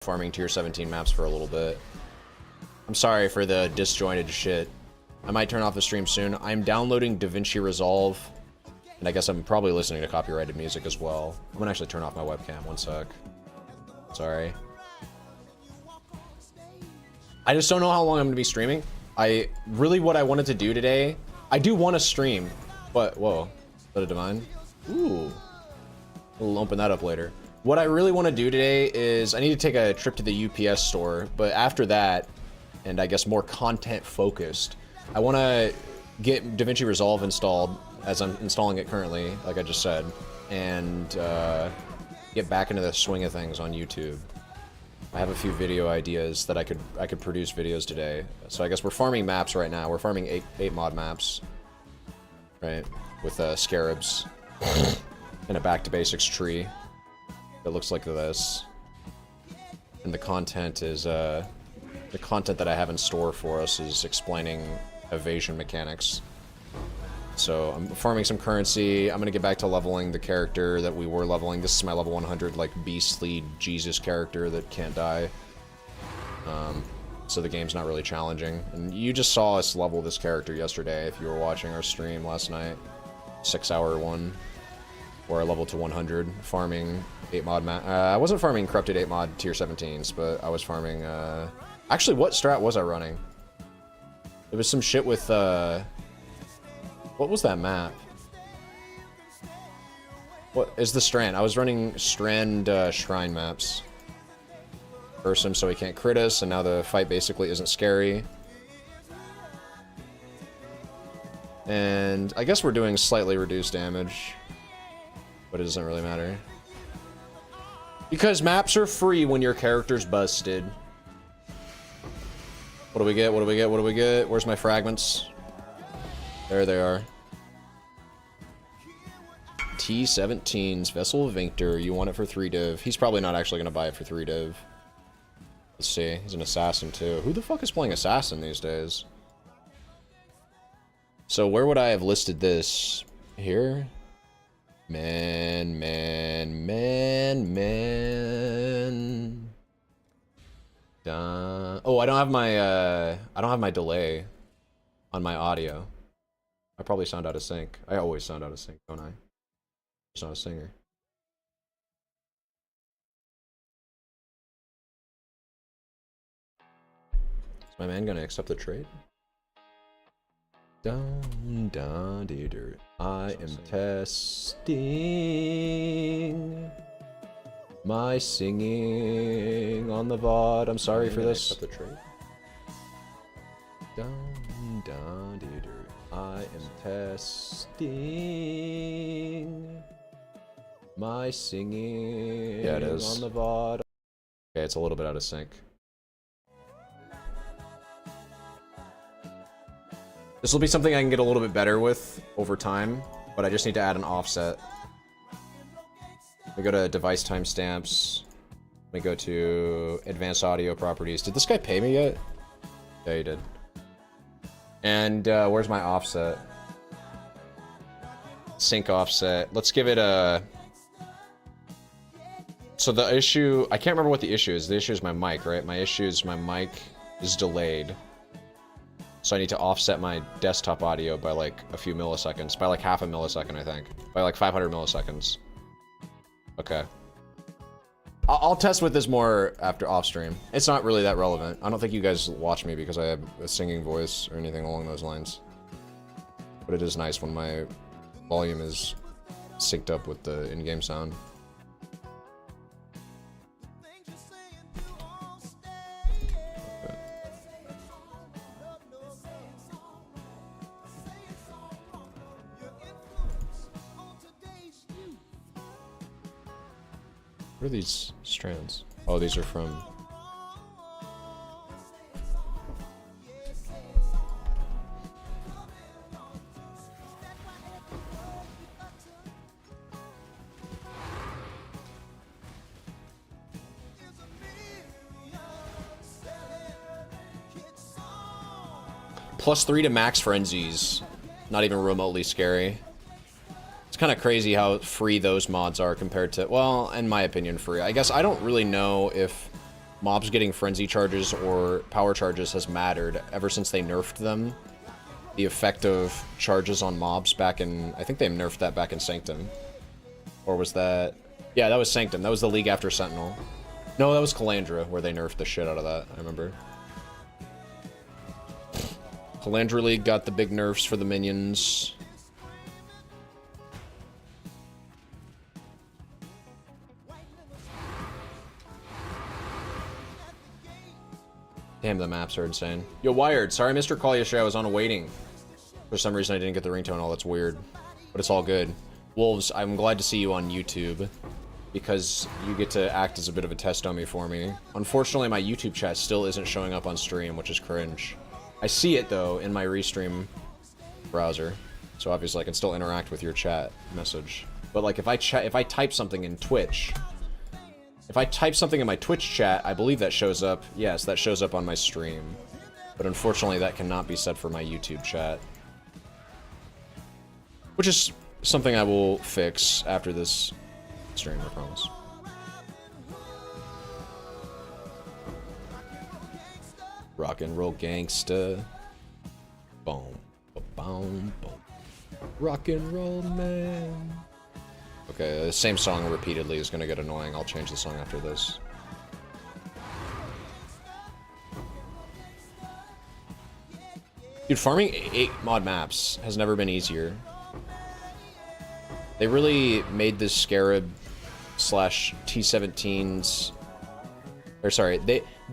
farming tier 17 maps for a little bit. I'm sorry for the disjointed shit. I might turn off the stream soon. I'm downloading DaVinci Resolve, and I guess I'm probably listening to copyrighted music as well. I'm gonna actually turn off my webcam, one sec. Sorry. I just don't know how long I'm gonna be streaming. What I wanted to do today, I do want to stream, but, whoa, is that a divine? Ooh. We'll open that up later. What I really want to do today is I need to take a trip to the UPS store, but after that, and I guess more content focused, I want to get DaVinci Resolve installed as I'm installing it currently, like I just said, and get back into the swing of things on YouTube. I have a few video ideas that I could produce videos today. So I guess we're farming maps right now. We're farming eight mod maps, right, with scarabs and a back to basics tree. It looks like this, and the content is the content that I have in store for us is explaining evasion mechanics. So I'm farming some currency. I'm gonna get back to leveling the character that we were leveling. This is my level 100, like, beastly Jesus character that can't die. So the game's not really challenging. And you just saw us level this character yesterday if you were watching our stream last night. 6-hour one, where I leveled to 100, farming 8 mod I wasn't farming corrupted 8 mod tier 17s, but I was farming, actually, what strat was I running? It was some shit with, what was that map? What is the Strand? I was running Strand, Shrine maps. Burst him so he can't crit us, and now the fight basically isn't scary. And I guess we're doing slightly reduced damage, but it doesn't really matter. Because maps are free when your character's busted. What do we get? What do we get? What do we get? Where's my fragments? There they are. T17's Vessel of Victor. You want it for 3 div. He's probably not actually going to buy it for 3 div. Let's see. He's an assassin too. Who the fuck is playing assassin these days? So where would I have listed this? Here? Man. Oh, I don't have my delay on my audio. I probably sound out of sync. I always sound out of sync, don't I? Just not a singer. Is my man gonna accept the trade? Down, I am testing my singing on the VOD. I'm sorry for this. Accept the trade. I am testing my singing it is. On the VOD. Okay, it's a little bit out of sync. This will be something I can get a little bit better with over time, but I just need to add an offset. We go to device timestamps. We go to advanced audio properties. Did this guy pay me yet? Yeah, he did. And where's my offset? Sync offset. Let's give it a... So the issue... I can't remember what the issue is. The issue is my mic, right? My issue is my mic is delayed. So I need to offset my desktop audio by like a few milliseconds. By like half a millisecond, I think. By like 500 milliseconds. Okay. I'll test with this more after off stream. It's not really that relevant. I don't think you guys watch me because I have a singing voice or anything along those lines. But it is nice when my volume is synced up with the in-game sound. What are these strands? Oh, these are from... +3 to max frenzies. Not even remotely scary. It's kind of crazy how free those mods are compared to, well, in my opinion, free. I guess I don't really know if mobs getting frenzy charges or power charges has mattered ever since they nerfed them. The effect of charges on mobs back in... I think they nerfed that back in Sanctum. Or was that... Yeah, that was Sanctum. That was the League after Sentinel. No, that was Calandra, where they nerfed the shit out of that, I remember. Calandra League got the big nerfs for the minions. Damn, the maps are insane. Yo, Wired, sorry I missed your call yesterday. I was on waiting. For some reason, I didn't get the ringtone. All that's weird. But it's all good. Wolves, I'm glad to see you on YouTube. Because you get to act as a bit of a test dummy for me. Unfortunately, my YouTube chat still isn't showing up on stream, which is cringe. I see it, though, in my Restream browser. So obviously, I can still interact with your chat message. But, like, if I type something in Twitch... If I type something in my Twitch chat, I believe that shows up. Yes, that shows up on my stream. But unfortunately, that cannot be said for my YouTube chat. Which is something I will fix after this stream, I promise. Rock and roll gangsta. Boom. Boom. Boom. Rock and roll man. Okay, the same song repeatedly is gonna get annoying. I'll change the song after this. Dude, farming 8 mod maps has never been easier. They really made this Scarab slash T17s... Or sorry,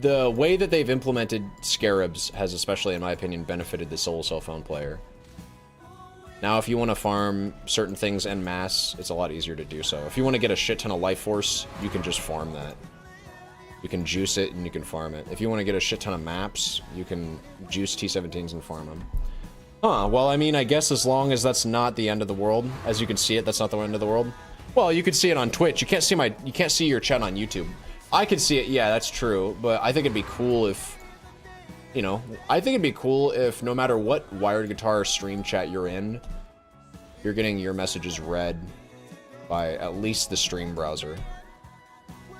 the way that they've implemented Scarabs has, especially in my opinion, benefited the solo cell phone player. Now, if you want to farm certain things en masse, it's a lot easier to do so. If you want to get a shit ton of life force, you can just farm that. You can juice it and you can farm it. If you want to get a shit ton of maps, you can juice T17s and farm them. Huh, well, I mean, I guess as long as that's not the end of the world. As you can see it, that's not the end of the world. Well, you can see it on Twitch. You can't see your chat on YouTube. I can see it, yeah, that's true. But I think it'd be cool if... You know, I think it'd be cool if no matter what Wired Guitar stream chat you're in, you're getting your messages read by at least the stream browser.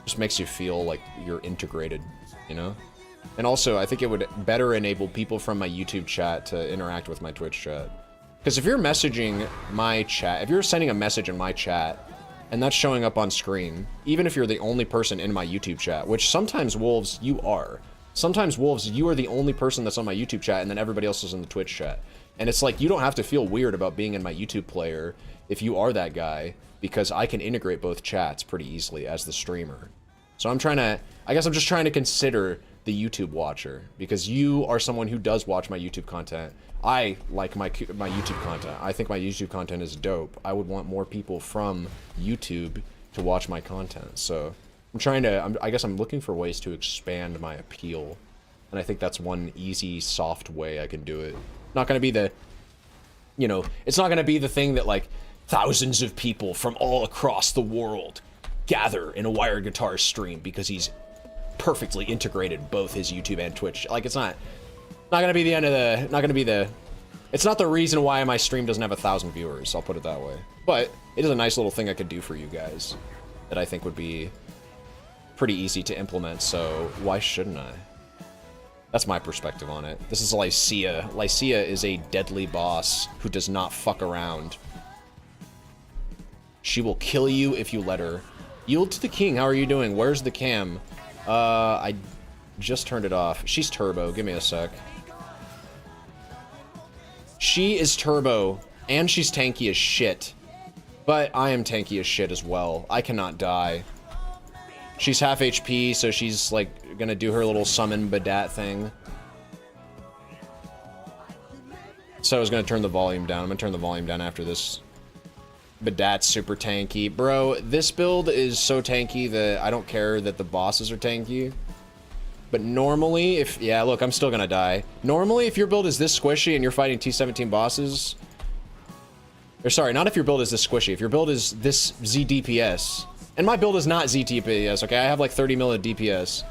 Just makes you feel like you're integrated, you know? And also, I think it would better enable people from my YouTube chat to interact with my Twitch chat. Because if you're messaging my chat, if you're sending a message in my chat, and that's showing up on screen, even if you're the only person in my YouTube chat, which sometimes, Wolves, you are. Sometimes, Wolves, you are the only person that's on my YouTube chat, and then everybody else is in the Twitch chat. And it's like, you don't have to feel weird about being in my YouTube player if you are that guy, because I can integrate both chats pretty easily as the streamer. So I guess I'm just trying to consider the YouTube watcher, because you are someone who does watch my YouTube content. I like my YouTube content. I think my YouTube content is dope. I would want more people from YouTube to watch my content, so... I guess I'm looking for ways to expand my appeal. And I think that's one easy, soft way I can do it. Not gonna be the, you know, it's not gonna be the thing that, like, thousands of people from all across the world gather in a Wired Guitar stream because he's perfectly integrated both his YouTube and Twitch. Like, it's not gonna be the end of the, it's not the reason why my stream doesn't have 1,000 viewers, I'll put it that way. But it is a nice little thing I could do for you guys that I think would be pretty easy to implement, so why shouldn't I? That's my perspective on it. This is Lycia. Lycia is a deadly boss who does not fuck around. She will kill you if you let her. Yield to the king, how are you doing? Where's the cam? I just turned it off. She's turbo, give me a sec. She is turbo, and she's tanky as shit. But I am tanky as shit as well. I cannot die. She's half HP, so she's, like, gonna do her little summon Badat thing. So I was gonna turn the volume down. I'm gonna turn the volume down after this. Badat's super tanky. Bro, this build is so tanky that I don't care that the bosses are tanky. But normally, if... Yeah, look, I'm still gonna die. Normally, if your build is this squishy and you're fighting T17 bosses... Or sorry, not if your build is this squishy. If your build is this ZDPS... And my build is not ZTPS, okay? I have like 30 mil of DPS.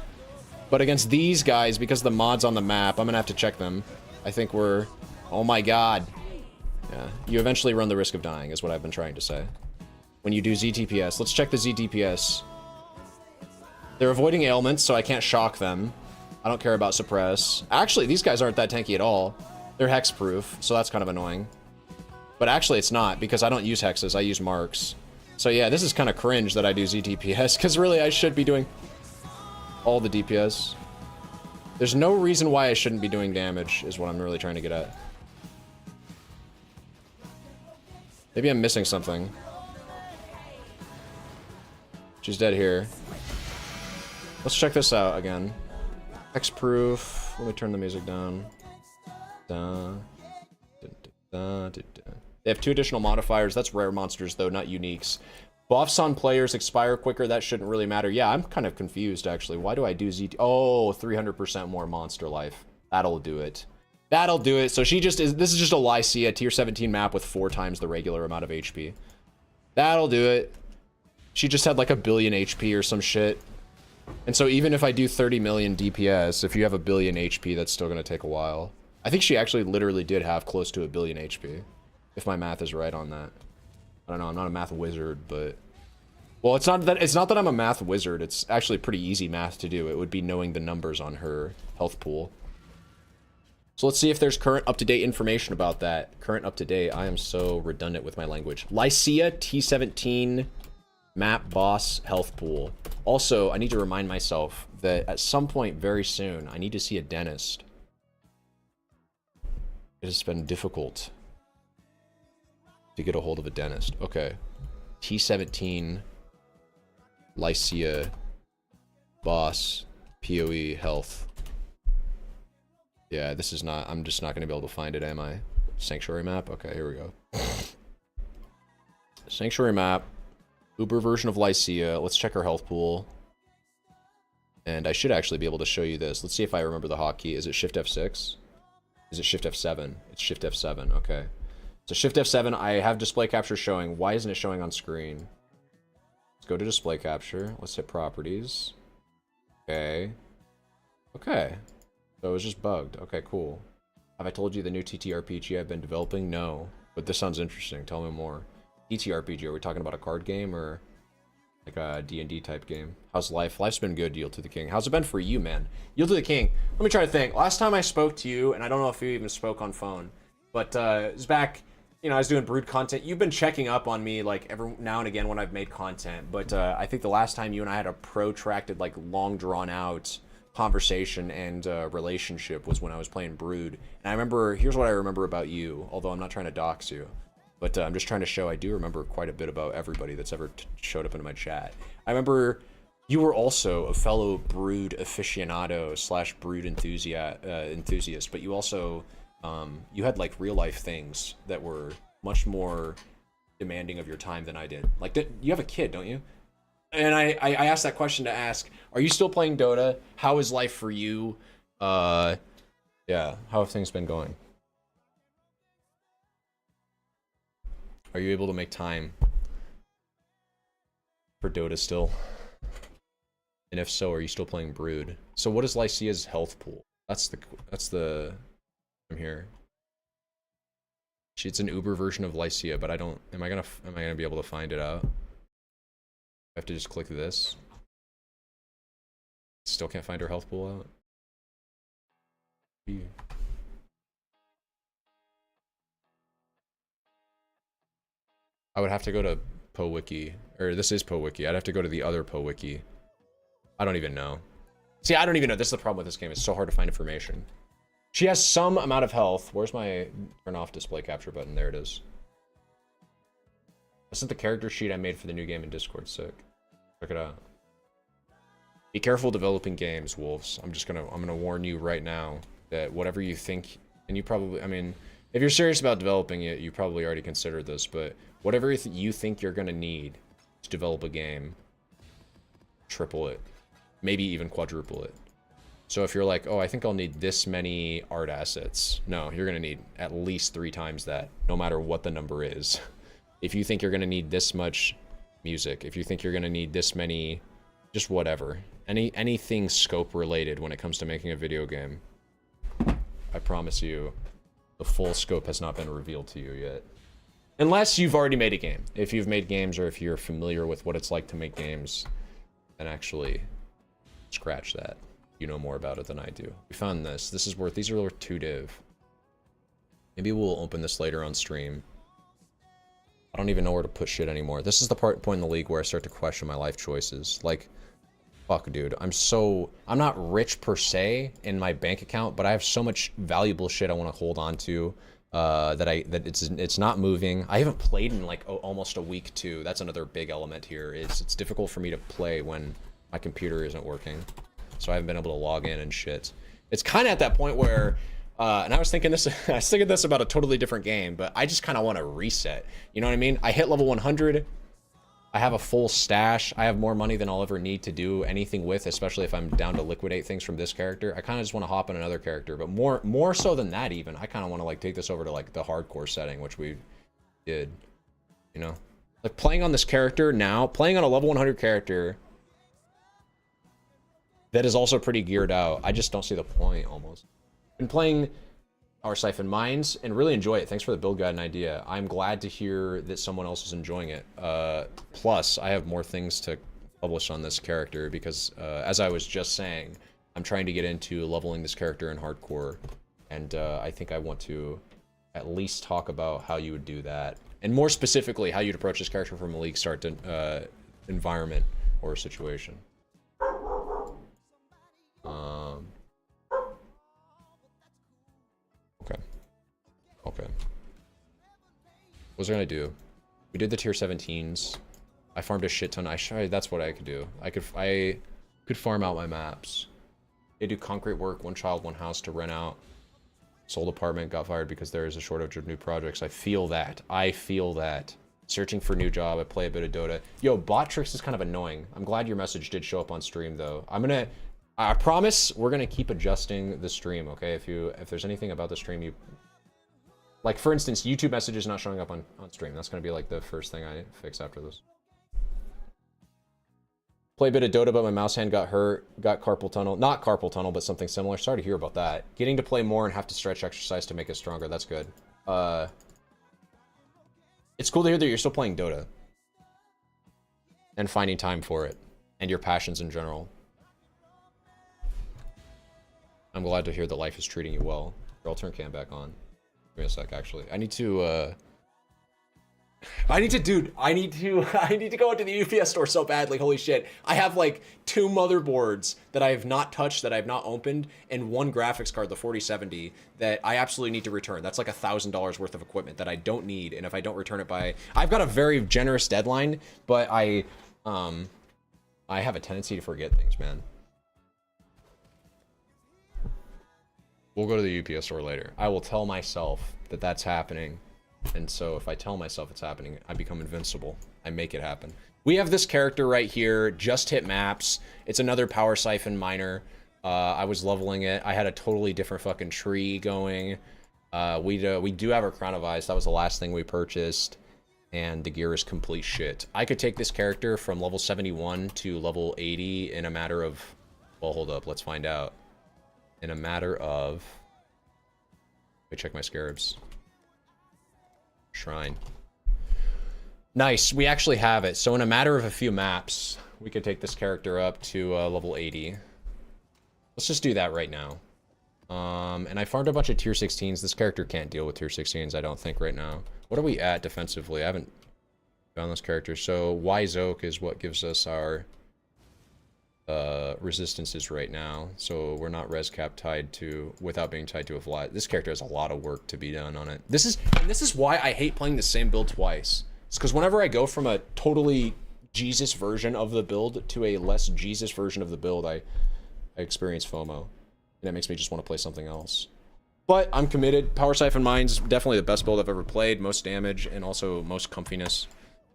But against these guys, because the mods on the map, I'm gonna have to check them. I think we're... Oh my god. Yeah, you eventually run the risk of dying, is what I've been trying to say. When you do ZTPS. Let's check the ZTPS. They're avoiding ailments, so I can't shock them. I don't care about suppress. Actually, these guys aren't that tanky at all. They're hex-proof, so that's kind of annoying. But actually, it's not, because I don't use hexes. I use marks. So yeah, this is kind of cringe that I do ZDPS, because really I should be doing all the DPS. There's no reason why I shouldn't be doing damage, is what I'm really trying to get at. Maybe I'm missing something. She's dead here. Let's check this out again. Hex-proof. Let me turn the music down. They have 2 additional modifiers. That's rare monsters, though, not uniques. Buffs on players expire quicker. That shouldn't really matter. Yeah, I'm kind of confused, actually. Why do I do Z? Oh, 300% more monster life. That'll do it. That'll do it. So she just is... This is just a Lycia tier 17 map with 4 times the regular amount of HP. That'll do it. She just had like 1 billion HP or some shit. And so even if I do 30 million DPS, if you have 1 billion HP, that's still going to take a while. I think she actually literally did have close to 1 billion HP. If my math is right on that. I don't know, I'm not a math wizard, but... Well, it's not that I'm a math wizard, it's actually pretty easy math to do. It would be knowing the numbers on her health pool. So let's see if there's current up-to-date information about that. Current up-to-date, I am so redundant with my language. Lycia T17 map boss health pool. Also, I need to remind myself that at some point very soon, I need to see a dentist. It has been difficult to get a hold of a dentist. Okay. T17 Lycia boss PoE health. Yeah, this is not... I'm just not going to be able to find it, am I? Sanctuary map? Okay, here we go. Sanctuary map. Uber version of Lycia. Let's check her health pool. And I should actually be able to show you this. Let's see if I remember the hotkey. Is it Shift F6? Is it Shift F7? It's Shift F7, okay. So Shift F7, I have display capture showing. Why isn't it showing on screen? Let's go to display capture. Let's hit properties. Okay. Okay. So it was just bugged. Okay, cool. Have I told you the new TTRPG I've been developing? No. But this sounds interesting. Tell me more. TTRPG, are we talking about a card game or like a D&D type game? How's life? Life's been good, Yield to the King. How's it been for you, man? Yield to the King. Let me try to think. Last time I spoke to you, and I don't know if you even spoke on phone, but it was back... You know, I was doing Brood content. You've been checking up on me, like, every now and again when I've made content. But I think the last time you and I had a protracted, like, long drawn-out conversation and relationship was when I was playing Brood. And I remember, here's what I remember about you, although I'm not trying to dox you. But I'm just trying to show I do remember quite a bit about everybody that's ever showed up into my chat. I remember you were also a fellow Brood aficionado / Brood enthusiast, but you also... you had like real life things that were much more demanding of your time than I did. Like, you have a kid, don't you? And I asked that question to ask, are you still playing Dota? How is life for you? Yeah, how have things been going? Are you able to make time for Dota still? And if so, are you still playing Brood? So what is Lycia's health pool? That's the I'm here. It's an Uber version of Lycia, but I don't... Am I gonna be able to find it out? I have to just click this. Still can't find her health pool out. I would have to go to PoWiki. Or this is PoWiki. I'd have to go to the other PoWiki. I don't even know. See, I don't even know. This is the problem with this game. It's so hard to find information. She has some amount of health. Where's my turn off display capture button? There it is. This is the character sheet I made for the new game in Discord. Sick. Check it out. Be careful developing games, Wolves. I'm gonna warn you right now that whatever you think, and you probably, I mean, if you're serious about developing it, you probably already considered this, but whatever you think you're gonna need to develop a game, triple it. Maybe even quadruple it. So if you're like, oh, I think I'll need this many art assets. No, you're going to need at least 3 times that, no matter what the number is. If you think you're going to need this much music, if you think you're going to need this many, just whatever. Anything scope related when it comes to making a video game, I promise you, the full scope has not been revealed to you yet. Unless you've already made a game. If you've made games or if you're familiar with what it's like to make games, then actually... Scratch that. You know more about it than I do. We found this. These are worth 2 div. Maybe we'll open this later on stream. I don't even know where to put shit anymore. This is the point in the league where I start to question my life choices. Like, fuck, dude. I'm not rich per se in my bank account, but I have so much valuable shit I want to hold on to that it's not moving. I haven't played in like almost a week too. That's another big element here. It's difficult for me to play when my computer isn't working, so I haven't been able to log in and shit. It's kind of at that point where. And I was thinking this about a totally different game, but I just kind of want to reset. You know what I mean? I hit level 100. I have a full stash. I have more money than I'll ever need to do anything with, especially if I'm down to liquidate things from this character. I kind of just want to hop in another character, but more so than that even, I kind of want to like take this over to like the hardcore setting, which we did, you know? Like playing on this character now, playing on a level 100 character that is also pretty geared out. I just don't see the point almost. Been playing our Siphon Mines and really enjoy it. Thanks for the build guide and idea. I'm glad to hear that someone else is enjoying it. Plus, I have more things to publish on this character because, as I was just saying, I'm trying to get into leveling this character in hardcore, and I think I want to at least talk about how you would do that, and more specifically, how you'd approach this character from a league start to environment or situation. Okay. What was I gonna do? We did the tier 17s. I farmed a shit ton. That's what I could do. I could farm out my maps. They do concrete work, 1 child, 1 house to rent out. Sold apartment, got fired because there is a shortage of new projects. I feel that. Searching for a new job. I play a bit of Dota. Yo, bot tricks is kind of annoying. I'm glad your message did show up on stream though. I promise we're gonna keep adjusting the stream, okay? If there's anything about the stream you like, for instance, YouTube messages not showing up on stream. That's going to be like the first thing I fix after this. Play a bit of Dota, but my mouse hand got hurt. Got carpal tunnel. Not carpal tunnel, but something similar. Sorry to hear about that. Getting to play more and have to stretch exercise to make it stronger. That's good. It's cool to hear that you're still playing Dota. And finding time for it. And your passions in general. I'm glad to hear that life is treating you well. I'll turn cam back on. Give me a sec, actually. I need to go into the UPS store so badly. Holy shit. I have like 2 motherboards that I have not touched, that I have not opened, and 1 graphics card, the 4070, that I absolutely need to return. That's like $1,000 worth of equipment that I don't need, and if I don't return it by... I've got a very generous deadline, but I have a tendency to forget things, man. We'll go to the UPS store later. I will tell myself that that's happening. And so if I tell myself it's happening, I become invincible. I make it happen. We have this character right here, just hit maps. It's another power siphon miner. I was leveling it. I had a totally different fucking tree going. We do have our Crown of Ice. That was the last thing we purchased. And the gear is complete shit. I could take this character from level 71 to level 80 in a matter of... Well, hold up. Let's find out. In a matter of... Let me check my scarabs. Shrine. Nice, we actually have it. So in a matter of a few maps, we could take this character up to level 80. Let's just do that right now. And I farmed a bunch of tier 16s. This character can't deal with tier 16s, I don't think, right now. What are we at defensively? I haven't found this character. So Wise Oak is what gives us our... resistances right now, so we're not res cap tied to without being tied to a fly. This character has a lot of work to be done on it. This is why I hate playing the same build twice. It's because whenever I go from a totally Jesus version of the build to a less Jesus version of the build, I experience FOMO, and it makes me just want to play something else. But I'm committed. Power Siphon Mine's definitely the best build I've ever played, most damage and also most comfiness.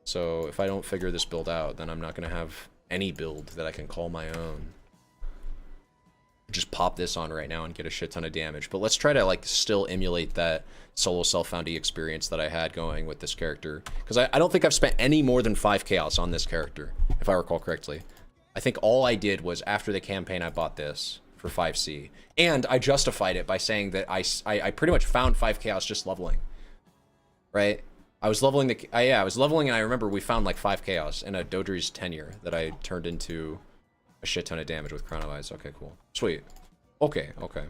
So if I don't figure this build out, then I'm not gonna have any build that I can call my own. Just pop this on right now and get a shit ton of damage. But let's try to like still emulate that solo self-foundy experience that I had going with this character. Because I don't think I've spent any more than 5 chaos on this character, if I recall correctly. I think all I did was after the campaign I bought this for 5C. And I justified it by saying that I pretty much found 5 chaos just leveling. Right? I was leveling I was leveling, and I remember we found like 5 chaos in a Dodri's tenure that I turned into a shit ton of damage with Chrono Eyes. Okay, cool. Sweet. Okay, okay.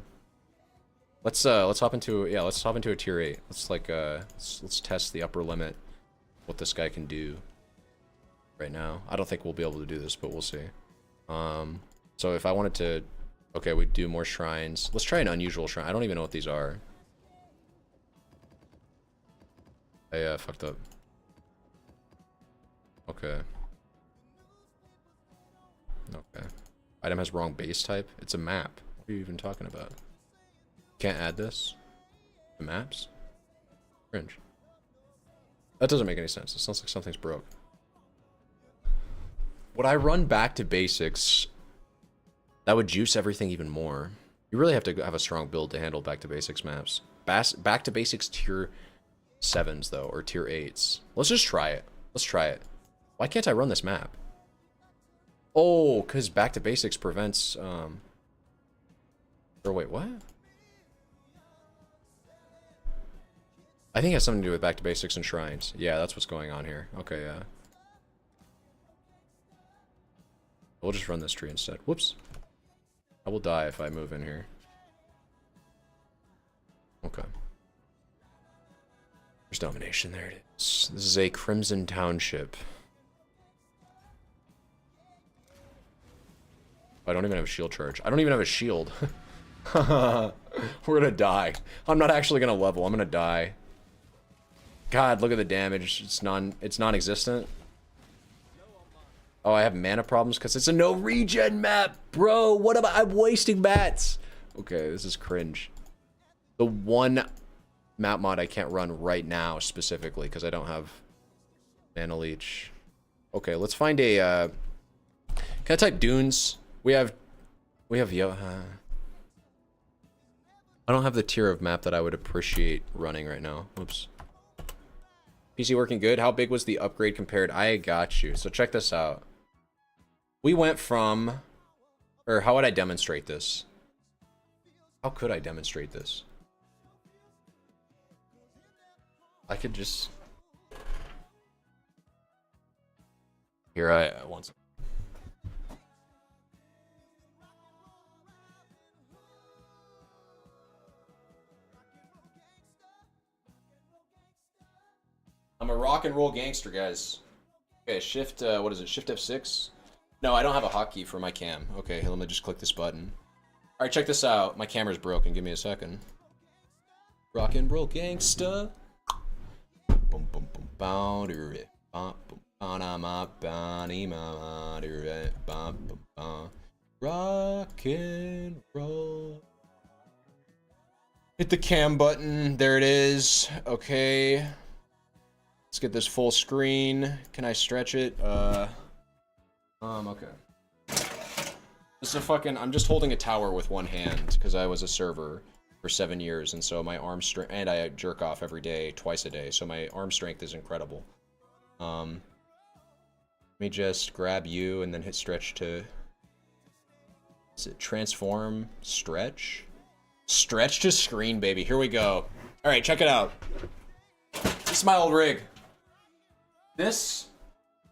Let's hop into a tier 8. Let's like let's test the upper limit, what this guy can do right now. I don't think we'll be able to do this, but we'll see. So if I wanted to, okay, we do more shrines. Let's try an unusual shrine. I don't even know what these are. I fucked up. Okay. Okay. Item has wrong base type. It's a map. What are you even talking about? Can't add this to maps? Cringe. That doesn't make any sense. It sounds like something's broke. Would I run back to basics? That would juice everything even more. You really have to have a strong build to handle back to basics maps. Back to basics tier 7s though, or tier 8s. Let's just try it. Let's try it. Why can't I run this map? Oh, because back to basics prevents or wait, what? I think it has something to do with back to basics and shrines. Yeah, that's what's going on here. Okay, yeah. We'll just run this tree instead. Whoops. I will die if I move in here. Okay. There's domination. There it is. This is a Crimson Township. I don't even have a shield charge. I don't even have a shield. We're gonna die. I'm not actually gonna level. I'm gonna die. God, look at the damage. It's non-existent. Oh, I have mana problems because it's a no regen map, bro. What am I'm wasting mats. Okay, this is cringe. The one map mod I can't run right now specifically because I don't have mana leech. Okay, let's find a. Can I type dunes? We have yo. I don't have the tier of map that I would appreciate running right now. Oops. PC working good. How big was the upgrade compared? I got you. So check this out. We went from, or how would I demonstrate this? How could I demonstrate this? I could just. Here I want. I'm a rock and roll gangster, guys. Okay, shift, what is it? Shift F6? No, I don't have a hotkey for my cam. Okay, let me just click this button. All right, check this out. My camera's broken. Give me a second. Rock and roll gangster. Boom, boom, boom, bow, do it. Rock and roll. Hit the cam button. There it is. Okay. Let's get this full screen. Can I stretch it? Okay. This is a fucking, I'm just holding a tower with one hand because I was a server for 7 years, and so my arm strength, and I jerk off every day, twice a day, so my arm strength is incredible. Let me just grab you and then hit stretch to, is it transform, stretch? Stretch to screen, baby. Here we go. All right, check it out. This is my old rig. This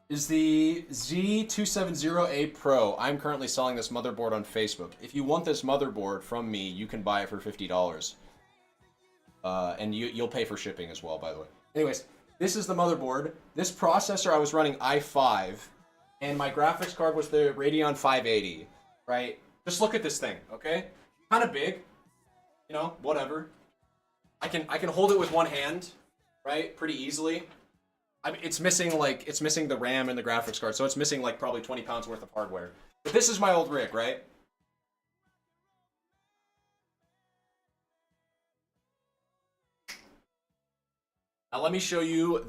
is the Z270A Pro. I'm currently selling this motherboard on Facebook. If you want this motherboard from me, you can buy it for $50. And you'll pay for shipping as well, by the way. Anyways, this is the motherboard. This processor, I was running i5, and my graphics card was the Radeon 580, right? Just look at this thing, okay? Kind of big, you know, whatever. I can hold it with one hand, right? Pretty easily. I mean, it's missing the RAM and the graphics card, so it's missing like probably 20 pounds worth of hardware. But this is my old rig, right? Now let me show you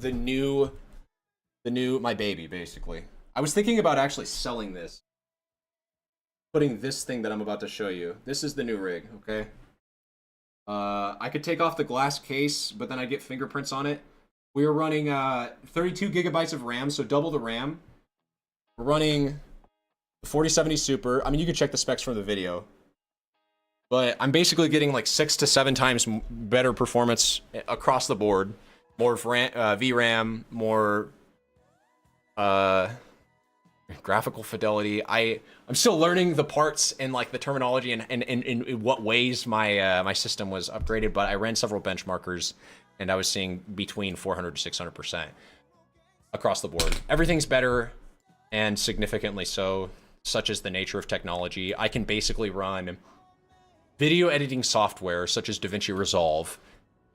my baby, basically. I was thinking about actually selling this. Putting this thing that I'm about to show you. This is the new rig, okay? I could take off the glass case, but then I get fingerprints on it. We are running 32 gigabytes of RAM, so double the RAM. We're running the 4070 Super. I mean, you can check the specs from the video. But I'm basically getting like 6 to 7 times better performance across the board. More VRAM, more graphical fidelity. I'm still learning the parts and like the terminology and in what ways my my system was upgraded, but I ran several benchmarkers and I was seeing between 400 to 600% across the board. Everything's better and significantly so, such as the nature of technology. I can basically run video editing software such as DaVinci Resolve,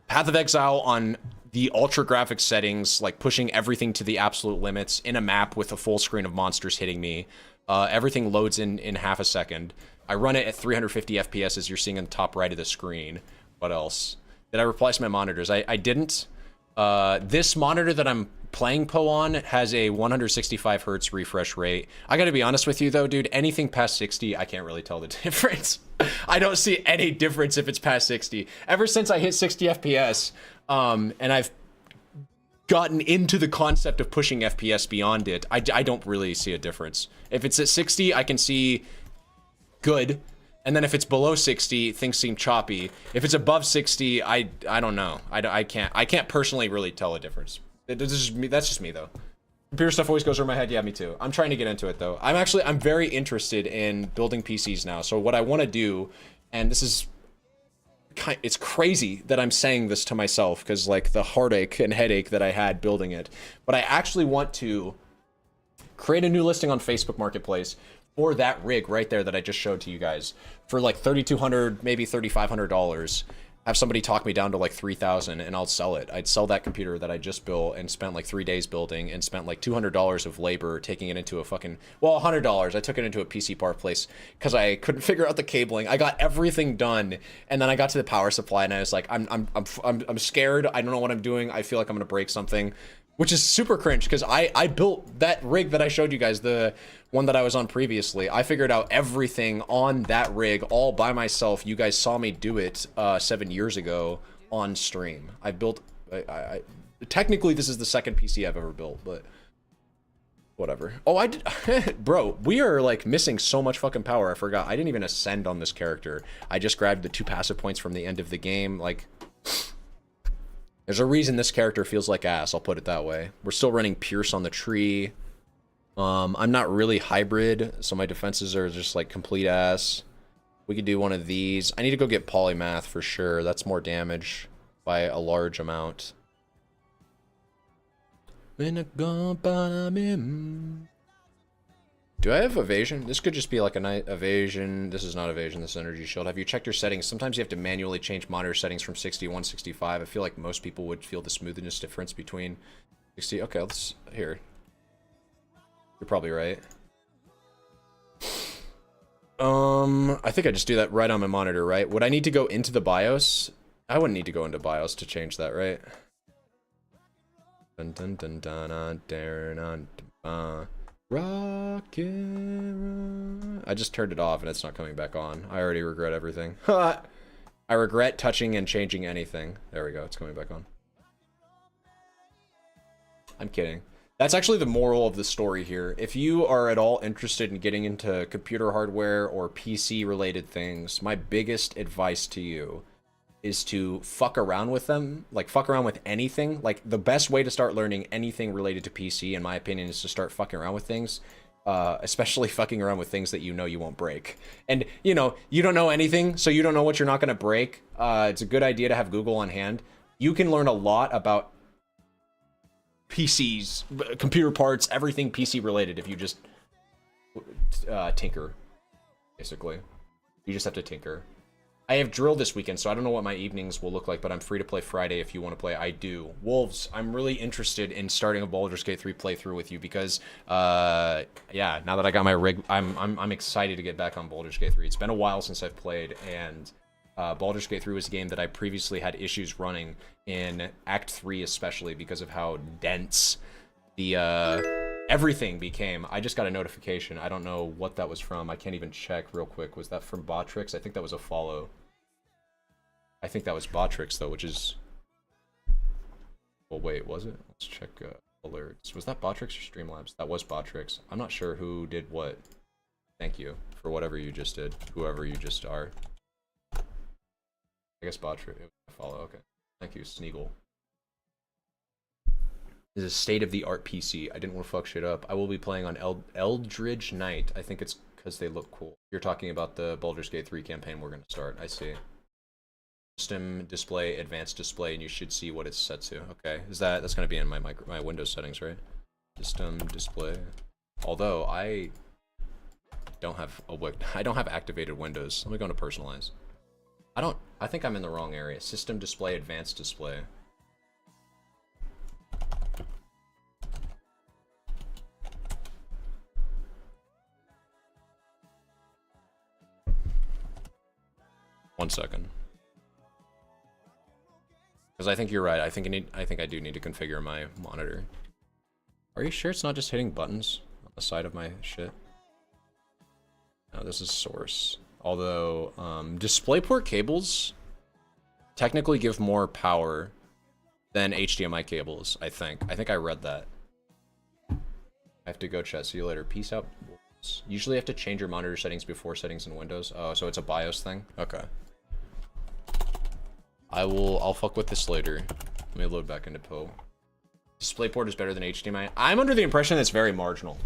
Path of Exile on the ultra graphics settings, like pushing everything to the absolute limits in a map with a full screen of monsters hitting me. Everything loads in half a second. I run it at 350 FPS as you're seeing on the top right of the screen. What else? Did I replace my monitors? I didn't. This monitor that I'm playing Poe on has a 165 hertz refresh rate. I gotta be honest with you though, dude, anything past 60, I can't really tell the difference. I don't see any difference if it's past 60. Ever since I hit 60 FPS, and I've gotten into the concept of pushing FPS beyond it, I don't really see a difference. If it's at 60, I can see good. And then if it's below 60, things seem choppy. If it's above 60, I don't know. I can't personally really tell a difference. That's just me though. Computer stuff always goes over my head. Yeah, me too. I'm trying to get into it though. I'm very interested in building PCs now. So what I want to do, and this is it's crazy that I'm saying this to myself because like the heartache and headache that I had building it, but I actually want to create a new listing on Facebook Marketplace for that rig right there that I just showed to you guys for like $3,200, maybe $3,500. Have somebody talk me down to like 3,000 and I'll sell it. I'd sell that computer that I just built and spent like 3 days building and spent like $200 of labor taking it into a fucking, well, $100. I took it into a PC part place because I couldn't figure out the cabling. I got everything done and then I got to the power supply and I was like, I'm scared. I don't know what I'm doing. I feel like I'm gonna break something, which is super cringe because I built that rig that I showed you guys, the one that I was on previously. I figured out everything on that rig all by myself. You guys saw me do it 7 years ago on stream. I built, technically this is the second PC I've ever built, but whatever. Oh, I did, bro, we are like missing so much fucking power. I forgot. I didn't even ascend on this character. I just grabbed the 2 passive points from the end of the game. Like, there's a reason this character feels like ass, I'll put it that way. We're still running Pierce on the tree. I'm not really hybrid, so my defenses are just like complete ass. We could do one of these. I need to go get polymath for sure. That's more damage by a large amount. Do I have evasion? This could just be like a night evasion. This is not evasion, this is energy shield. Have you checked your settings? Sometimes you have to manually change monitor settings from 60 to 165. I feel like most people would feel the smoothness difference between 60. Okay, let's, here. You're probably right. I think I just do that right on my monitor, right? Would I need to go into the BIOS? I wouldn't need to go into BIOS to change that, right? Dun dun dun dun dun dun. Rocket. I just turned it off and it's not coming back on. I already regret everything. I regret touching and changing anything. There we go. It's coming back on. I'm kidding. That's actually the moral of the story here. If you are at all interested in getting into computer hardware or PC related things, my biggest advice to you is to fuck around with them. Like, fuck around with anything. Like, the best way to start learning anything related to PC, in my opinion, is to start fucking around with things. Especially fucking around with things that you know you won't break. And, you know, you don't know anything, so you don't know what you're not going to break. It's a good idea to have Google on hand. You can learn a lot about PCs, computer parts, everything PC related if you just tinker, basically. You just have to tinker. I have drill this weekend, so I don't know what my evenings will look like, but I'm free to play Friday if you want to play. I do. Wolves, I'm really interested in starting a Baldur's Gate 3 playthrough with you because, yeah, now that I got my rig, I'm excited to get back on Baldur's Gate 3. It's been a while since I've played, and Baldur's Gate 3 was a game that I previously had issues running in Act 3, especially because of how dense the everything became. I just got a notification. I don't know what that was from. I can't even check real quick. Was that from Botrix? I think that was a follow. I think that was Botrix though, which is... Well, wait, was it? Let's check alerts. Was that Botrix or Streamlabs? That was Botrix. I'm not sure who did what. Thank you for whatever you just did, whoever you just are. I guess Botrix. Follow. Okay. Thank you, Sneagle. This is a state-of-the-art PC. I didn't want to fuck shit up. I will be playing on Eldridge Knight. I think it's because they look cool. You're talking about the Baldur's Gate 3 campaign we're going to start. I see. System display, advanced display, and you should see what it's set to. Okay, that's going to be in my Windows settings, right? System display. Although I don't have activated Windows. Let me go into personalize. I think I'm in the wrong area. System display, advanced display. One second. Because I think you're right. I think I do need to configure my monitor. Are you sure it's not just hitting buttons on the side of my shit? No, this is source. Although, DisplayPort cables technically give more power than HDMI cables, I think. I think I read that. I have to go, chat. See you later. Peace out. Usually you have to change your monitor settings before settings in Windows. Oh, so it's a BIOS thing? Okay. I'll fuck with this later. Let me load back into Poe. DisplayPort is better than HDMI. I'm under the impression it's very marginal.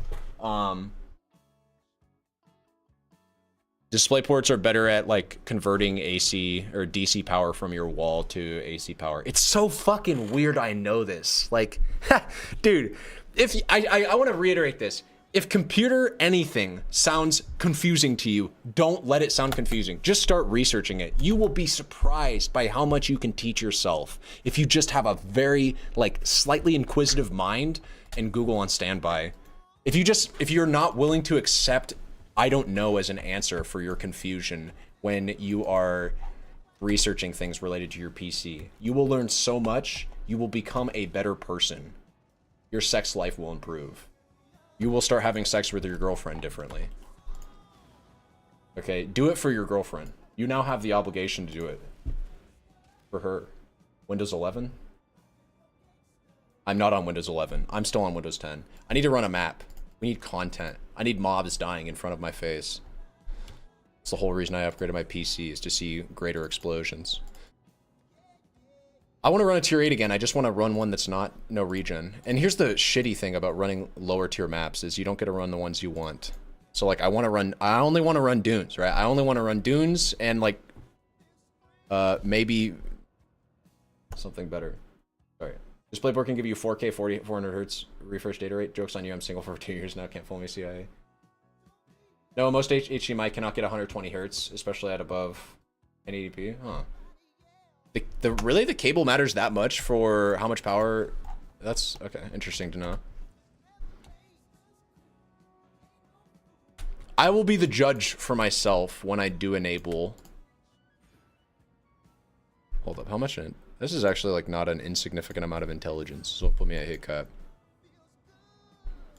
DisplayPorts are better at like converting AC or DC power from your wall to AC power. It's so fucking weird. I know this. Like, dude, if I want to reiterate this. If computer anything sounds confusing to you, don't let it sound confusing. Just start researching it. You will be surprised by how much you can teach yourself if you just have a very like slightly inquisitive mind and Google on standby. If you're not willing to accept I don't know as an answer for your confusion when you are researching things related to your PC, you will learn so much, you will become a better person. Your sex life will improve. You will start having sex with your girlfriend differently. Okay, do it for your girlfriend. You now have the obligation to do it for her. Windows 11? I'm not on Windows 11. I'm still on Windows 10. I need to run a map. We need content. I need mobs dying in front of my face. That's the whole reason I upgraded my PC, is to see greater explosions. I want to run a tier 8 again. I just want to run one that's not no regen. And here's the shitty thing about running lower tier maps is you don't get to run the ones you want. So like I only want to run dunes, right? I only want to run dunes and like maybe something better. Sorry. DisplayPort can give you 4K 400 hertz refresh data rate. Joke's on you, I'm single for 2 years now, can't fool me, CIA. No, most HDMI cannot get 120 hertz, especially at above 1080p. Huh. Really the cable matters that much for how much power? That's okay, interesting to know. I will be the judge for myself when I do enable. Hold up, how much? This is actually like not an insignificant amount of intelligence, so put me at hit cap.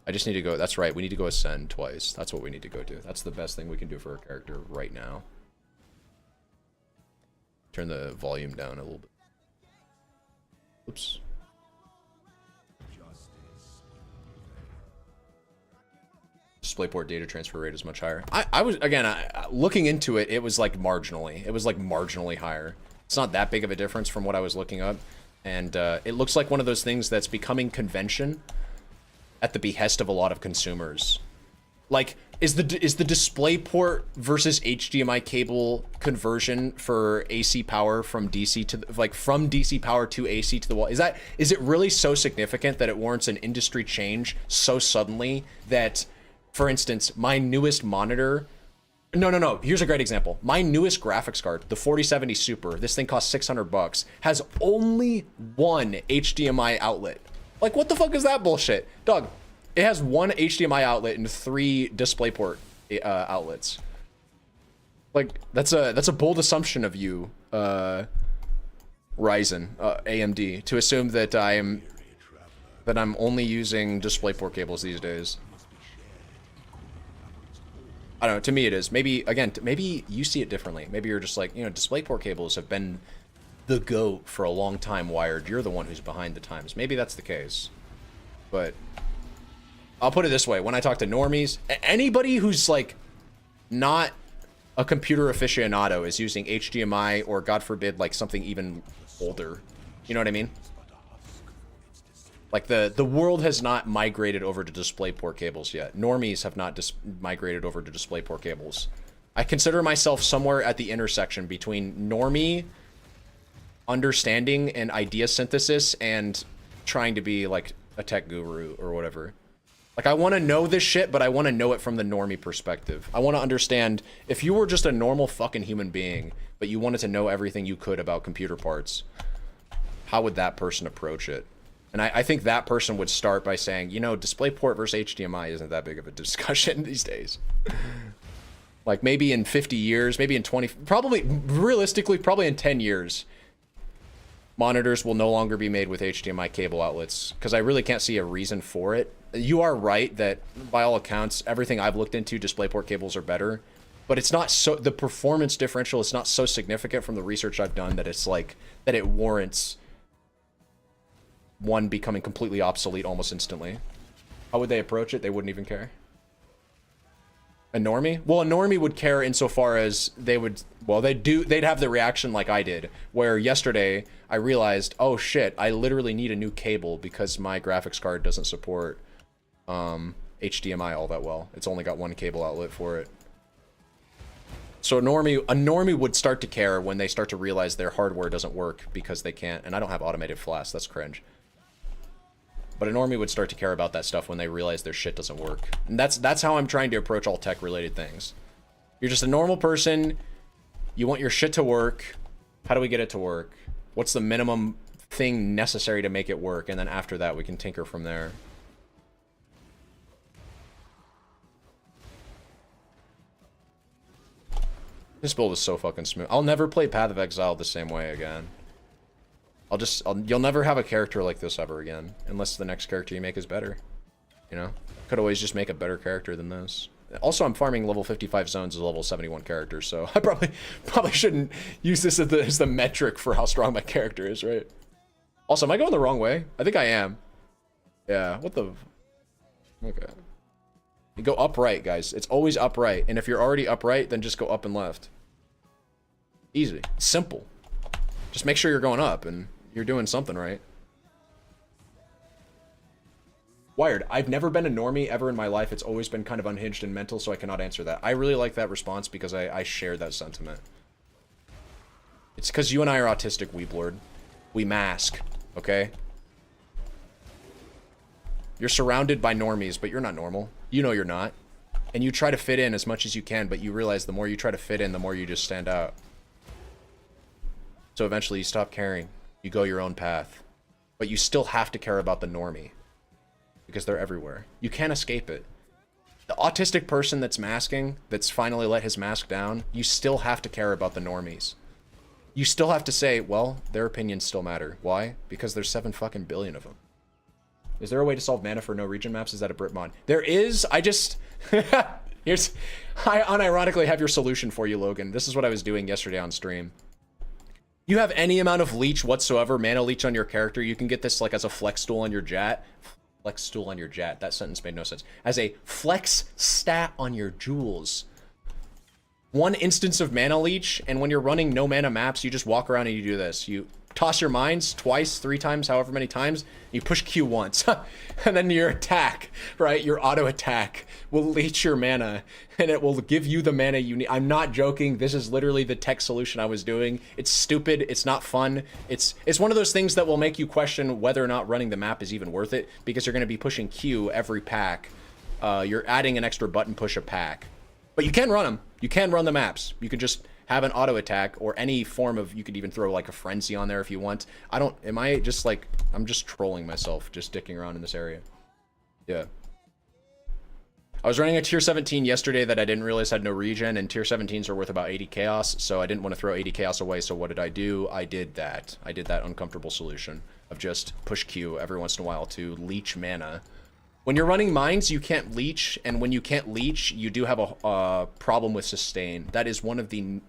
I just need to go, that's right, we need to go ascend twice. That's what we need to go do. That's the best thing we can do for our character right now. Turn the volume down a little bit. Oops. DisplayPort data transfer rate is much higher. I was, again, looking into it, it was like marginally. It was like marginally higher. It's not that big of a difference from what I was looking up. And it looks like one of those things that's becoming convention at the behest of a lot of consumers. Like, is the DisplayPort versus HDMI cable conversion for AC power from DC to from DC power to AC to the wall? Is it really so significant that it warrants an industry change so suddenly that, for instance, my newest monitor? No. Here's a great example. My newest graphics card, the 4070 Super, this thing costs $600, has only one HDMI outlet. Like, what the fuck is that bullshit, dog? It has one HDMI outlet and 3 DisplayPort outlets. Like, that's a bold assumption of you, Ryzen, AMD, to assume that I'm only using DisplayPort cables these days. I don't know, to me it is. Maybe, again, maybe you see it differently. Maybe you're just like, you know, DisplayPort cables have been the GOAT for a long time, Wired. You're the one who's behind the times. Maybe that's the case. But I'll put it this way. When I talk to normies, anybody who's like not a computer aficionado is using HDMI or, God forbid, like something even older. You know what I mean? Like the world has not migrated over to DisplayPort cables yet. Normies have not migrated over to DisplayPort cables. I consider myself somewhere at the intersection between normie understanding and idea synthesis and trying to be like a tech guru or whatever. Like, I want to know this shit, but I want to know it from the normie perspective. I want to understand, if you were just a normal fucking human being, but you wanted to know everything you could about computer parts, how would that person approach it? And I think that person would start by saying, you know, DisplayPort versus HDMI isn't that big of a discussion these days. Like, maybe in 50 years, maybe in 20, probably, realistically, probably in 10 years, monitors will no longer be made with HDMI cable outlets, because I really can't see a reason for it. You are right that, by all accounts, everything I've looked into, DisplayPort cables are better, but it's not so, the performance differential is not so significant from the research I've done that it's like, that it warrants one becoming completely obsolete almost instantly. How would they approach it? They wouldn't even care. A normie? Well, a normie would care insofar as they would, well, they'd have the reaction like I did, where yesterday I realized, oh shit, I literally need a new cable because my graphics card doesn't support HDMI all that well. It's only got one cable outlet for it. So a normie would start to care when they start to realize their hardware doesn't work because they can't, and I don't have automated flash, that's cringe. But a normie would start to care about that stuff when they realize their shit doesn't work. And that's how I'm trying to approach all tech-related things. You're just a normal person. You want your shit to work. How do we get it to work? What's the minimum thing necessary to make it work? And then after that, we can tinker from there. This build is so fucking smooth. I'll never play Path of Exile the same way again. You'll never have a character like this ever again, unless the next character you make is better. You know? Could always just make a better character than this. Also, I'm farming level 55 zones as level 71 characters, so I probably shouldn't use this as the metric for how strong my character is, right? Also, am I going the wrong way? I think I am. Yeah, what the... Okay. You go upright, guys. It's always upright, and if you're already upright, then just go up and left. Easy. Simple. Just make sure you're going up, and you're doing something right. Wired, I've never been a normie ever in my life. It's always been kind of unhinged and mental, so I cannot answer that. I really like that response because I share that sentiment. It's because you and I are autistic, Weeblord. We mask, okay? You're surrounded by normies, but you're not normal. You know you're not. And you try to fit in as much as you can, but you realize the more you try to fit in, the more you just stand out. So eventually you stop caring. You go your own path. But you still have to care about the normie. Because they're everywhere. You can't escape it. The autistic person that's masking, that's finally let his mask down, you still have to care about the normies. You still have to say, well, their opinions still matter. Why? Because there's 7 fucking billion of them. Is there a way to solve mana for no region maps? Is that a Brit mod? There is. I just... I unironically have your solution for you, Logan. This is what I was doing yesterday on stream. You have any amount of leech whatsoever, mana leech on your character, you can get this like as a flex tool on your jet. Flex tool on your jet. That sentence made no sense. As a flex stat on your jewels. 1 instance of mana leech, and when you're running no mana maps, you just walk around and you do this. You toss your mines twice, 3 times, however many times, you push Q once. And then your attack, right? Your auto attack will leech your mana, and it will give you the mana you need. I'm not joking. This is literally the tech solution I was doing. It's stupid. It's not fun. It's one of those things that will make you question whether or not running the map is even worth it, because you're going to be pushing Q every pack. You're adding an extra button push a pack. But you can run them. You can run the maps. You can just have an auto attack or any form of, you could even throw like a frenzy on there if you want. Am I just like, I'm just trolling myself, just dicking around in this area. Yeah. I was running a tier 17 yesterday that I didn't realize had no regen, and tier 17s are worth about 80 chaos, so I didn't want to throw 80 chaos away, so what did I do? I did that uncomfortable solution of just push Q every once in a while to leech mana. When you're running mines, you can't leech, and when you can't leech, you do have a problem with sustain. That is one of the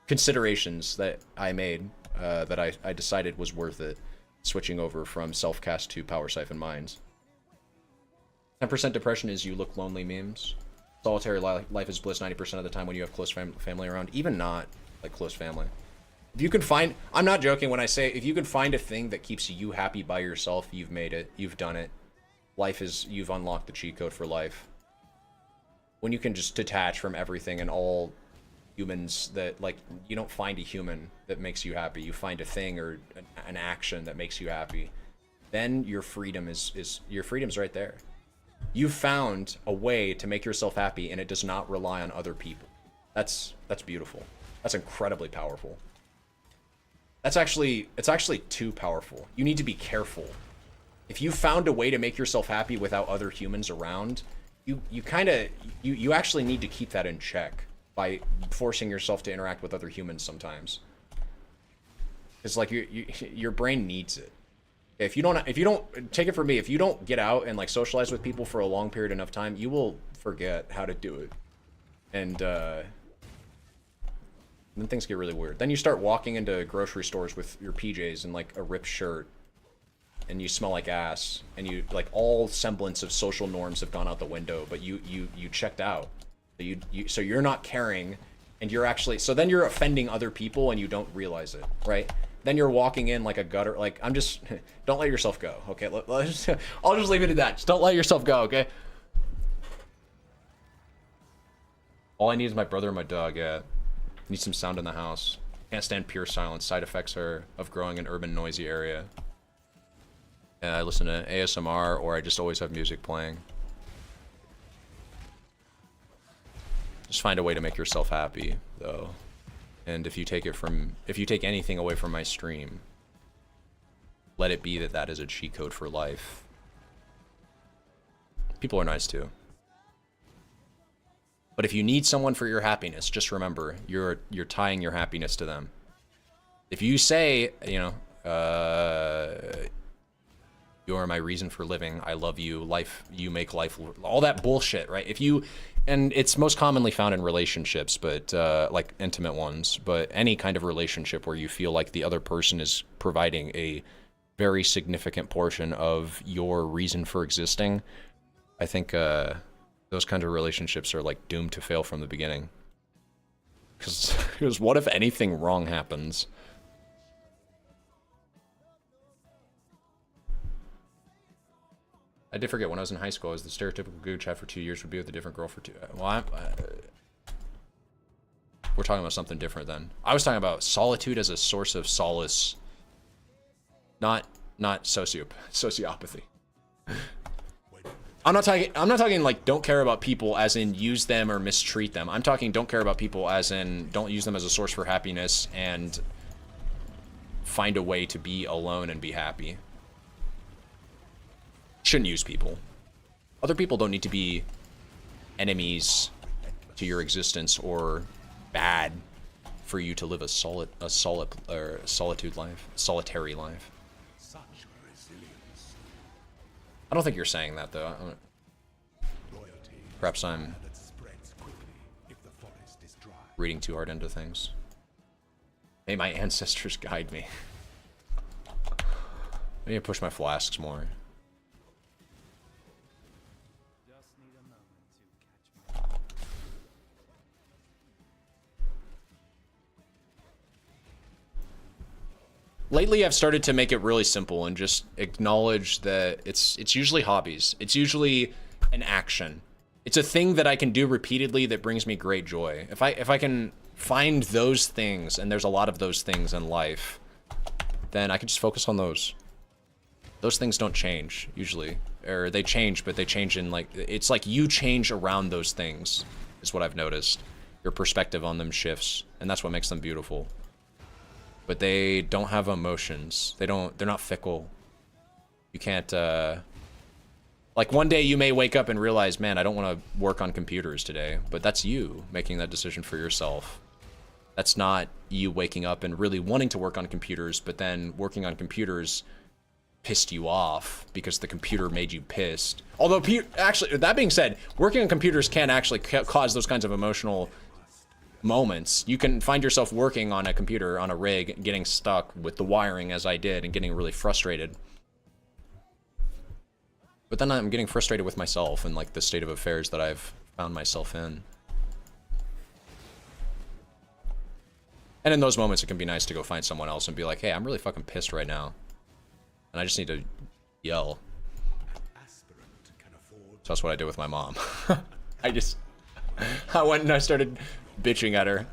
considerations that I made, that I decided was worth it, switching over from self-cast to power siphon mines. 10% depression is you look lonely memes. Solitary life is bliss 90% of the time when you have close family around. Even not, like, close family. If you can find, I'm not joking when I say, if you can find a thing that keeps you happy by yourself, you've made it, you've done it. Life is, you've unlocked the cheat code for life. When you can just detach from everything and all humans that, like, you don't find a human that makes you happy, you find a thing or an action that makes you happy, then your freedom your freedom's right there. You've found a way to make yourself happy and it does not rely on other people. That's beautiful. That's incredibly powerful. It's actually too powerful. You need to be careful. If you found a way to make yourself happy without other humans around, you actually need to keep that in check by forcing yourself to interact with other humans sometimes. It's like your brain needs it. If you don't take it from me, if you don't get out and like socialize with people for a long period enough time, you will forget how to do it. And then things get really weird. Then you start walking into grocery stores with your PJs and like a ripped shirt, and you smell like ass, and you like all semblance of social norms have gone out the window, but you checked out. So you're not caring, and you're actually, so then you're offending other people and you don't realize it, right? Then you're walking in like a gutter, like, I'm just, don't let yourself go, okay? I'll just leave it at that. Just don't let yourself go, okay? All I need is my brother and my dog, yeah. Need some sound in the house. Can't stand pure silence. Side effects are of growing in urban noisy area. And I listen to ASMR, or I just always have music playing. Just find a way to make yourself happy, though. And if you take anything away from my stream, let it be that that is a cheat code for life. People are nice too. But if you need someone for your happiness, just remember, you're tying your happiness to them. If you say, you know, you are my reason for living, I love you, life, you make life, all that bullshit, right? If you, and it's most commonly found in relationships, but like intimate ones, but any kind of relationship where you feel like the other person is providing a very significant portion of your reason for existing, I think those kinds of relationships are like doomed to fail from the beginning. Because what if anything wrong happens? I did forget, when I was in high school, I was the stereotypical gooch. After 2 years would be with a different girl for two. Well, we're talking about something different then. I was talking about solitude as a source of solace, not sociopathy. I'm not talking like don't care about people as in use them or mistreat them. I'm talking don't care about people as in don't use them as a source for happiness and find a way to be alone and be happy. Shouldn't use people. Other people don't need to be enemies to your existence or bad for you to live a solitary life. I don't think you're saying that though. Perhaps I'm reading too hard into things. May my ancestors guide me. I need to push my flasks more. Lately, I've started to make it really simple and just acknowledge that it's usually hobbies. It's usually an action. It's a thing that I can do repeatedly that brings me great joy. If I can find those things, and there's a lot of those things in life, then I can just focus on those. Those things don't change, usually. Or they change, but they change in like, it's like you change around those things, is what I've noticed. Your perspective on them shifts, and that's what makes them beautiful. But they don't have emotions. They're not fickle. You can't, like one day you may wake up and realize, man, I don't want to work on computers today, but that's you making that decision for yourself. That's not you waking up and really wanting to work on computers, but then working on computers pissed you off because the computer made you pissed. Although, actually, that being said, working on computers can actually cause those kinds of emotional moments. You can find yourself working on a computer, on a rig, getting stuck with the wiring as I did and getting really frustrated. But then I'm getting frustrated with myself and like the state of affairs that I've found myself in. And in those moments, it can be nice to go find someone else and be like, hey, I'm really fucking pissed right now. And I just need to yell. So that's what I did with my mom. I went and I started bitching at her.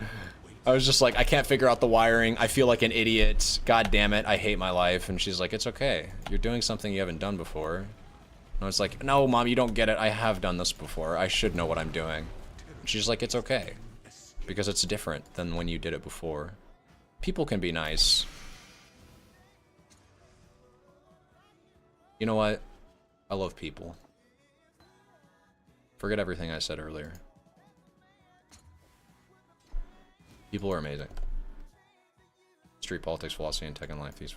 I was just like, I can't figure out the wiring. I feel like an idiot. God damn it. I hate my life. And she's like, it's okay. You're doing something you haven't done before. And I was like, no, Mom, you don't get it. I have done this before. I should know what I'm doing. And she's like, it's okay. Because it's different than when you did it before. People can be nice. You know what? I love people. Forget everything I said earlier. People are amazing. Street politics, philosophy, and tech and life. These.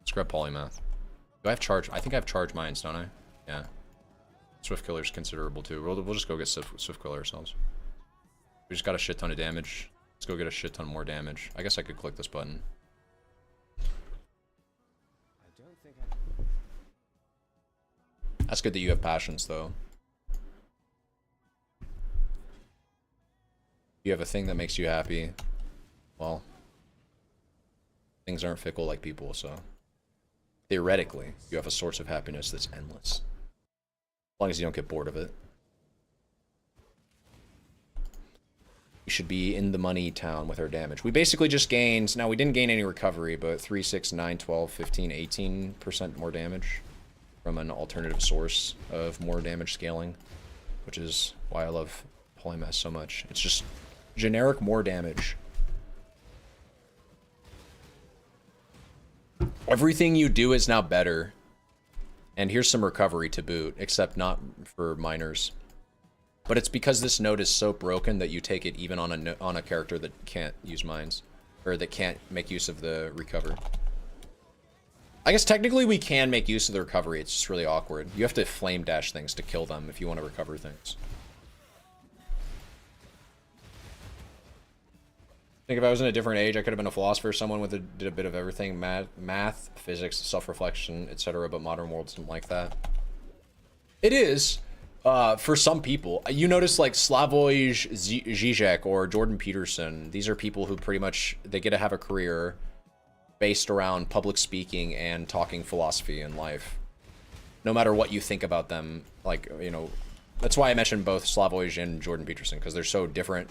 Scrub polymath. Do I have charge? I think I have charge mines, don't I? Yeah. Swift killer's considerable too. We'll just go get swift killer ourselves. We just got a shit ton of damage. Let's go get a shit ton more damage. I guess I could click this button. That's good that you have passions, though. You have a thing that makes you happy. Well, things aren't fickle like people, so theoretically, you have a source of happiness that's endless. As long as you don't get bored of it. We should be in the money town with our damage. We basically just gained, now we didn't gain any recovery, but 3, 6, 9, 12, 15, 18% more damage from an alternative source of more damage scaling, which is why I love polymath so much. It's just generic more damage. Everything you do is now better. And here's some recovery to boot, except not for miners. But it's because this node is so broken that you take it even on a character that can't use mines, or that can't make use of the recover. I guess technically we can make use of the recovery, it's just really awkward. You have to flame dash things to kill them if you want to recover things. I think if I was in a different age, I could have been a philosopher, someone did a bit of everything, math, physics, self-reflection, etc. But modern world isn't like that. It is, for some people. You notice like Slavoj Žižek or Jordan Peterson. These are people who pretty much, they get to have a career based around public speaking and talking philosophy in life. No matter what you think about them, like, you know, that's why I mentioned both Slavoj and Jordan Peterson, because they're so different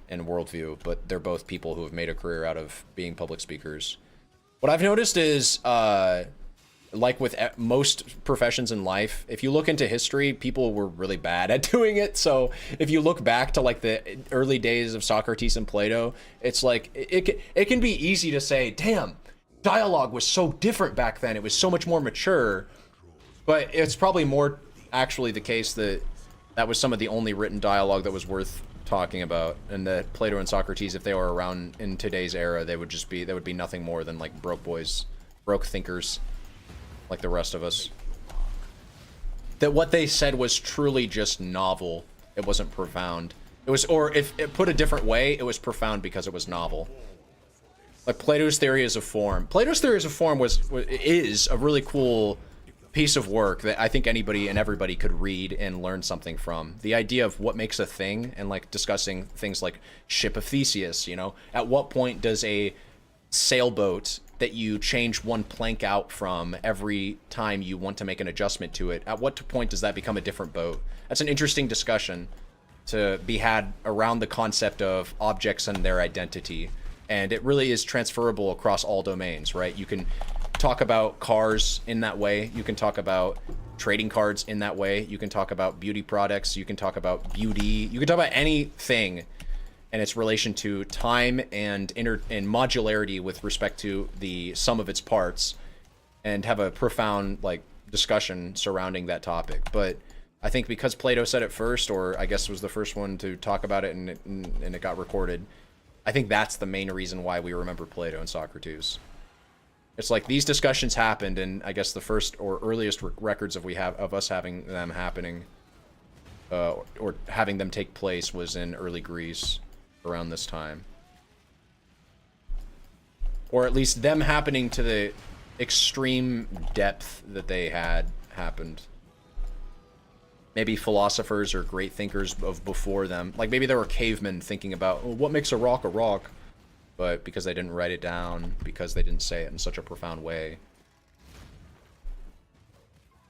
in worldview, but they're both people who have made a career out of being public speakers. What I've noticed is, like with most professions in life, if you look into history, people were really bad at doing it. So if you look back to like the early days of Socrates and Plato, it's like, it can be easy to say, damn, dialogue was so different back then. It was so much more mature. But it's probably more actually the case that that was some of the only written dialogue that was worth talking about, and that Plato and Socrates, if they were around in today's era, they would be nothing more than like broke boys, broke thinkers, like the rest of us. That what they said was truly just novel. It wasn't profound. It was, or if it put a different way, it was profound because it was novel. Like Plato's theory as a form. Plato's theory as a form is a really cool piece of work that I think anybody and everybody could read and learn something from. The idea of what makes a thing, and like discussing things like ship of Theseus, you know, at what point does a sailboat that you change one plank out from every time you want to make an adjustment to it, at what point does that become a different boat? That's an interesting discussion to be had around the concept of objects and their identity. And it really is transferable across all domains, right? You can talk about cars in that way. You can talk about trading cards in that way. You can talk about beauty products. You can talk about beauty. You can talk about anything and its relation to time and modularity with respect to the sum of its parts, and have a profound like discussion surrounding that topic. But I think because Plato said it first, or I guess was the first one to talk about it, and it got recorded, I think that's the main reason why we remember Plato and Socrates. It's like these discussions happened, and I guess the first or earliest records of us having them happening, or having them take place, was in early Greece around this time. Or at least them happening to the extreme depth that they had happened. maybe philosophers or great thinkers of before them, like maybe there were cavemen thinking about, oh, what makes a rock, but because they didn't write it down, because they didn't say it in such a profound way.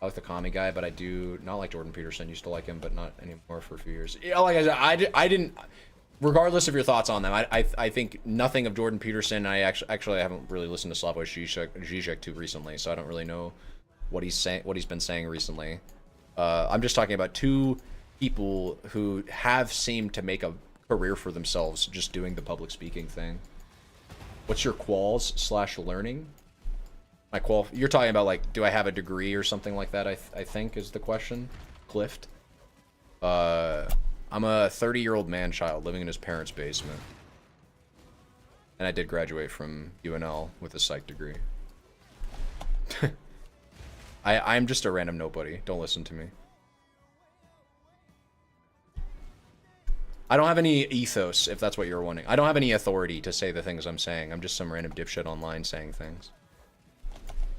I like the commie guy, but I do not like Jordan Peterson. Used to like him, but not anymore for a few years. Yeah, like I said, I didn't. Regardless of your thoughts on them, I think nothing of Jordan Peterson. I actually haven't really listened to Slavoj Žižek too recently, so I don't really know what he's saying, what he's been saying recently. I'm just talking about two people who have seemed to make a career for themselves just doing the public speaking thing. What's your quals / learning? My you're talking about, like, do I have a degree or something like that, I think is the question. Clift. I'm a 30-year-old man-child living in his parents' basement. And I did graduate from UNL with a psych degree. I'm just a random nobody. Don't listen to me. I don't have any ethos, if that's what you're wanting. I don't have any authority to say the things I'm saying. I'm just some random dipshit online saying things.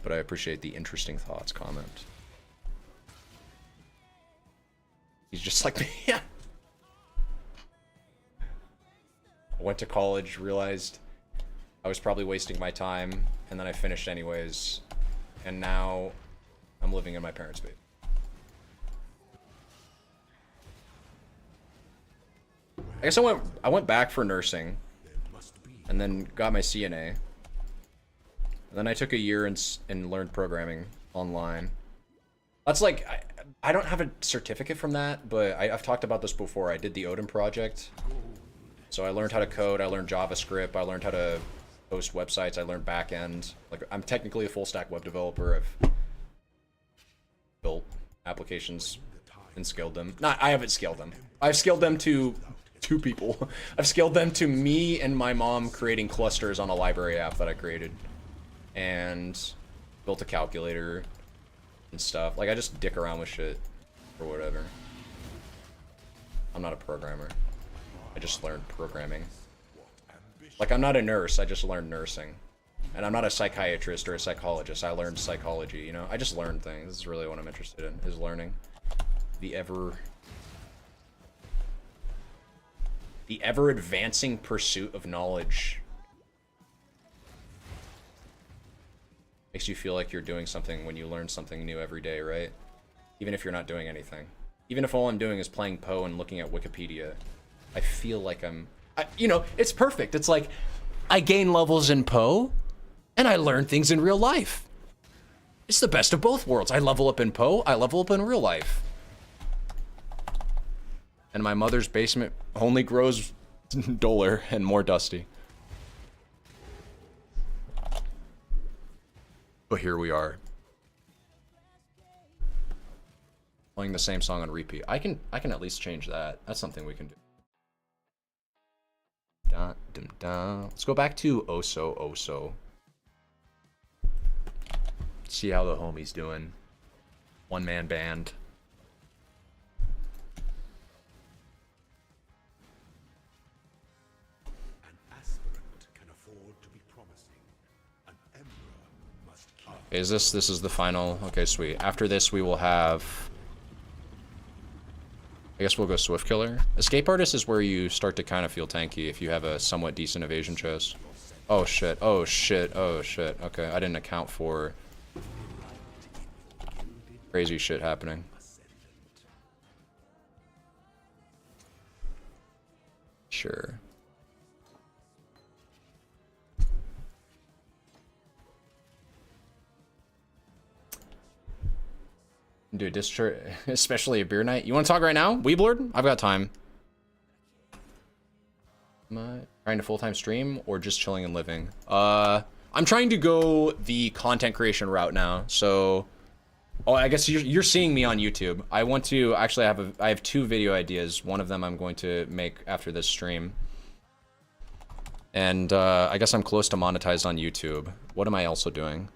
But I appreciate the interesting thoughts comment. He's just like me. Yeah. I went to college, realized I was probably wasting my time, and then I finished anyways. And now I'm living in my parents' basement. I guess I went back for nursing, and then got my CNA. And then I took a year and learned programming online. That's like, I don't have a certificate from that, but I've talked about this before. I did the Odin project. So I learned how to code, I learned JavaScript, I learned how to host websites, I learned backend. Like, I'm technically a full stack web developer. I've built applications and scaled them. I haven't scaled them. I've scaled them to 2 people. I've scaled them to me and my mom creating clusters on a library app that I created. And built a calculator and stuff. Like, I just dick around with shit or whatever. I'm not a programmer. I just learned programming. Like, I'm not a nurse, I just learned nursing. And I'm not a psychiatrist or a psychologist, I learned psychology, you know? I just learn things. This is really what I'm interested in, is learning. The ever advancing pursuit of knowledge. Makes you feel like you're doing something when you learn something new every day, right? Even if you're not doing anything. Even if all I'm doing is playing Poe and looking at Wikipedia. I feel like you know, it's perfect. It's like, I gain levels in Poe, and I learn things in real life. It's the best of both worlds. I level up in Poe, I level up in real life. And my mother's basement only grows duller and more dusty. But here we are. Playing the same song on repeat. I can at least change that. That's something we can do. Let's go back to Oso Oso. See how the homie's doing. One-man band. An aspirant can afford to be promising. An emperor must keep. Okay, this is the final. Okay, sweet. After this we will have, I guess we'll go Swift Killer. Escape Artist is where you start to kind of feel tanky if you have a somewhat decent evasion chest. Oh shit, oh shit, oh shit. Okay, I didn't account for crazy shit happening. Sure. Do a discharge, especially a beer night. You want to talk right now, Weeblord? I've got time. Am I trying to full-time stream or just chilling and living? I'm trying to go the content creation route now. So, oh, I guess you're seeing me on YouTube. I want to actually I have 2 video ideas. One of them I'm going to make after this stream. And I guess I'm close to monetized on YouTube. What am I also doing?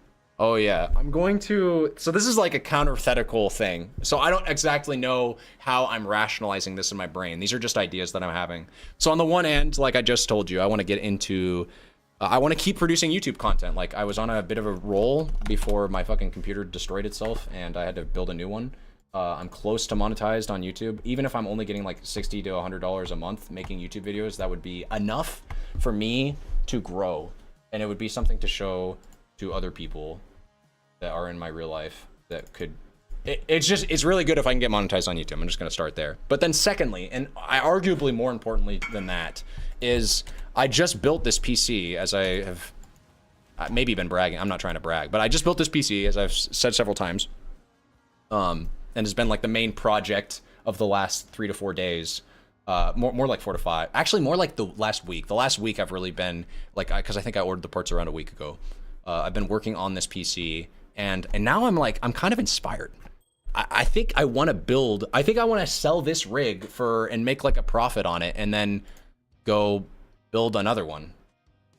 Oh yeah, I'm going to, so this is like a counterthetical thing. So I don't exactly know how I'm rationalizing this in my brain. These are just ideas that I'm having. So on the one end, like I just told you, I want to get into, I want to keep producing YouTube content. Like I was on a bit of a roll before my fucking computer destroyed itself and I had to build a new one. I'm close to monetized on YouTube. Even if I'm only getting like $60 to $100 a month making YouTube videos, that would be enough for me to grow. And it would be something to show to other people that are in my real life that could, it's really good if I can get monetized on YouTube. I'm just gonna start there. But then secondly, and arguably more importantly than that, is I just built this PC, as I have maybe been bragging. I'm not trying to brag, but I just built this PC, as I've said several times. And has been like the main project of the last 3 to 4 days. More like 4 to 5. Actually, more like the last week. The last week I've really been like, because I think I ordered the parts around a week ago. I've been working on this PC, and now I'm kind of inspired. I think I want to build. I think I want to sell this rig and make like a profit on it, and then go build another one, and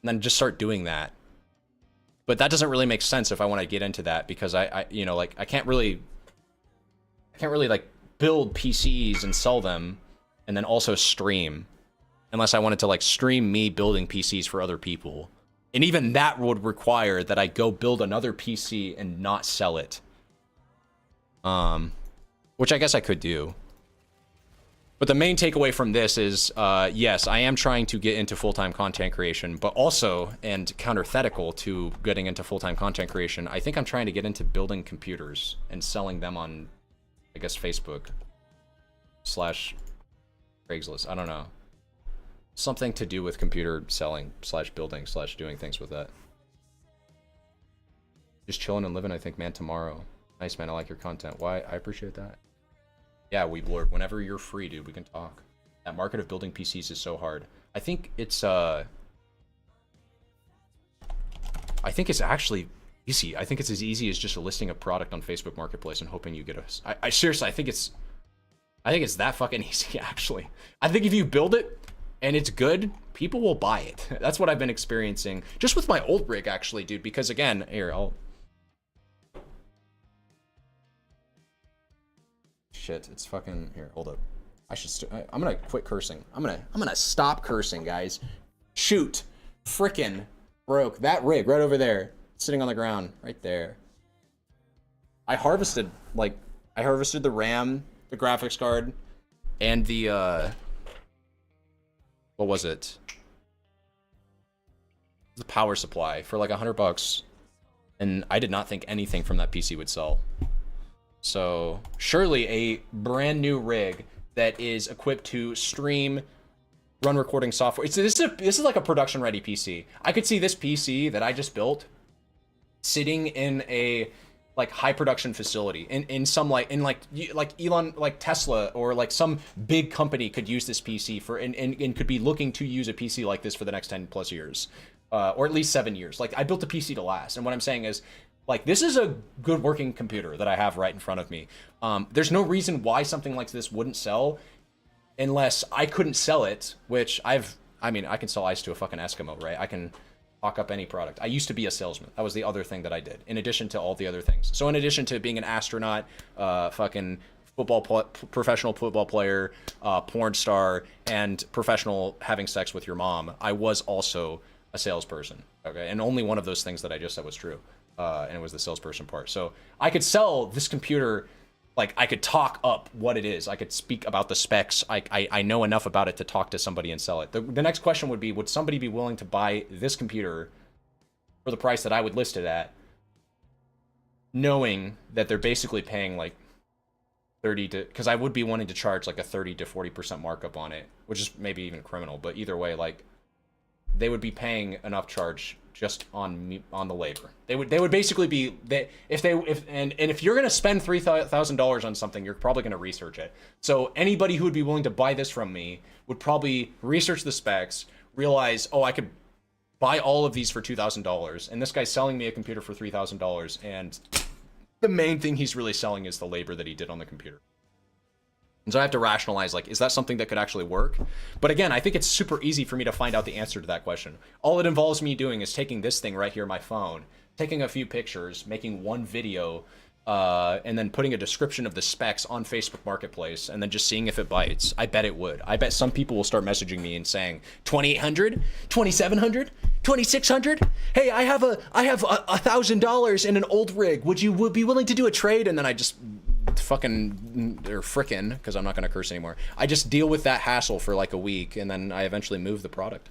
then just start doing that. But that doesn't really make sense if I want to get into that, because I can't really like build PCs and sell them and then also stream, unless I wanted to like stream me building PCs for other people. And even that would require that I go build another PC and not sell it. Which I guess I could do. But the main takeaway from this is, yes, I am trying to get into full-time content creation, but also, and counterthetical to getting into full-time content creation, I think I'm trying to get into building computers and selling them on, I guess, Facebook / Craigslist. I don't know. Something to do with computer selling / building / doing things with that. Just chilling and living, I think, man, tomorrow. Nice, man. I like your content. Why? I appreciate that. Yeah, Weeblord, whenever you're free, dude, we can talk. That market of building PCs is so hard. I think it's actually easy. I think it's as easy as just listing a product on Facebook Marketplace and hoping you get a... I seriously, I think it's that fucking easy, actually. I think if you build it and it's good, people will buy it. That's what I've been experiencing. Just with my old rig, actually, dude, because again, here, Shit, it's fucking... Here, hold up. I'm gonna quit cursing. I'm gonna stop cursing, guys. Shoot. Frickin' broke. That rig right over there. Sitting on the ground. Right there. I harvested the RAM, the graphics card, and the, what was it? The power supply for like $100. And I did not think anything from that PC would sell. So surely a brand new rig that is equipped to stream, run recording software. This is like a production ready PC. I could see this PC that I just built sitting in a like high production facility in some like Elon, like Tesla, or like some big company could use this PC for and could be looking to use a PC like this for the next 10 plus years, or at least 7 years. Like, I built a PC to last, and what I'm saying is, like, this is a good working computer that I have right in front of me. There's no reason why something like this wouldn't sell unless I couldn't sell it, which I can sell ice to a fucking Eskimo, right? I can talk up any product. I used to be a salesman. That was the other thing that I did, in addition to all the other things. So in addition to being an astronaut, fucking professional football player, porn star, and professional having sex with your mom, I was also a salesperson, okay? And only one of those things that I just said was true. And it was the salesperson part. So I could sell this computer, like, I could talk up what it is. I could speak about the specs. I know enough about it to talk to somebody and sell it. The next question would be, would somebody be willing to buy this computer for the price that I would list it at, knowing that they're basically paying like 30 to, because I would be wanting to charge like a 30 to 40% markup on it, which is maybe even criminal, but either way, like, they would be paying enough charge just on the labor. They would basically be, if you're gonna spend $3,000 on something, you're probably gonna research it. So anybody who would be willing to buy this from me would probably research the specs, realize, oh, I could buy all of these for $2,000, and this guy's selling me a computer for $3,000, and the main thing he's really selling is the labor that he did on the computer. And so I have to rationalize, like, is that something that could actually work? But again, I think it's super easy for me to find out the answer to that question. All it involves me doing is taking this thing right here, my phone, taking a few pictures, making one video, and then putting a description of the specs on Facebook Marketplace, and then just seeing if it bites. I bet it would. I bet some people will start messaging me and saying, 2,800, 2,700, 2,600. Hey, I have $1,000 in an old rig. Would you be willing to do a trade? And then I just fucking, or frickin', because I'm not going to curse anymore. I just deal with that hassle for like a week, and then I eventually move the product.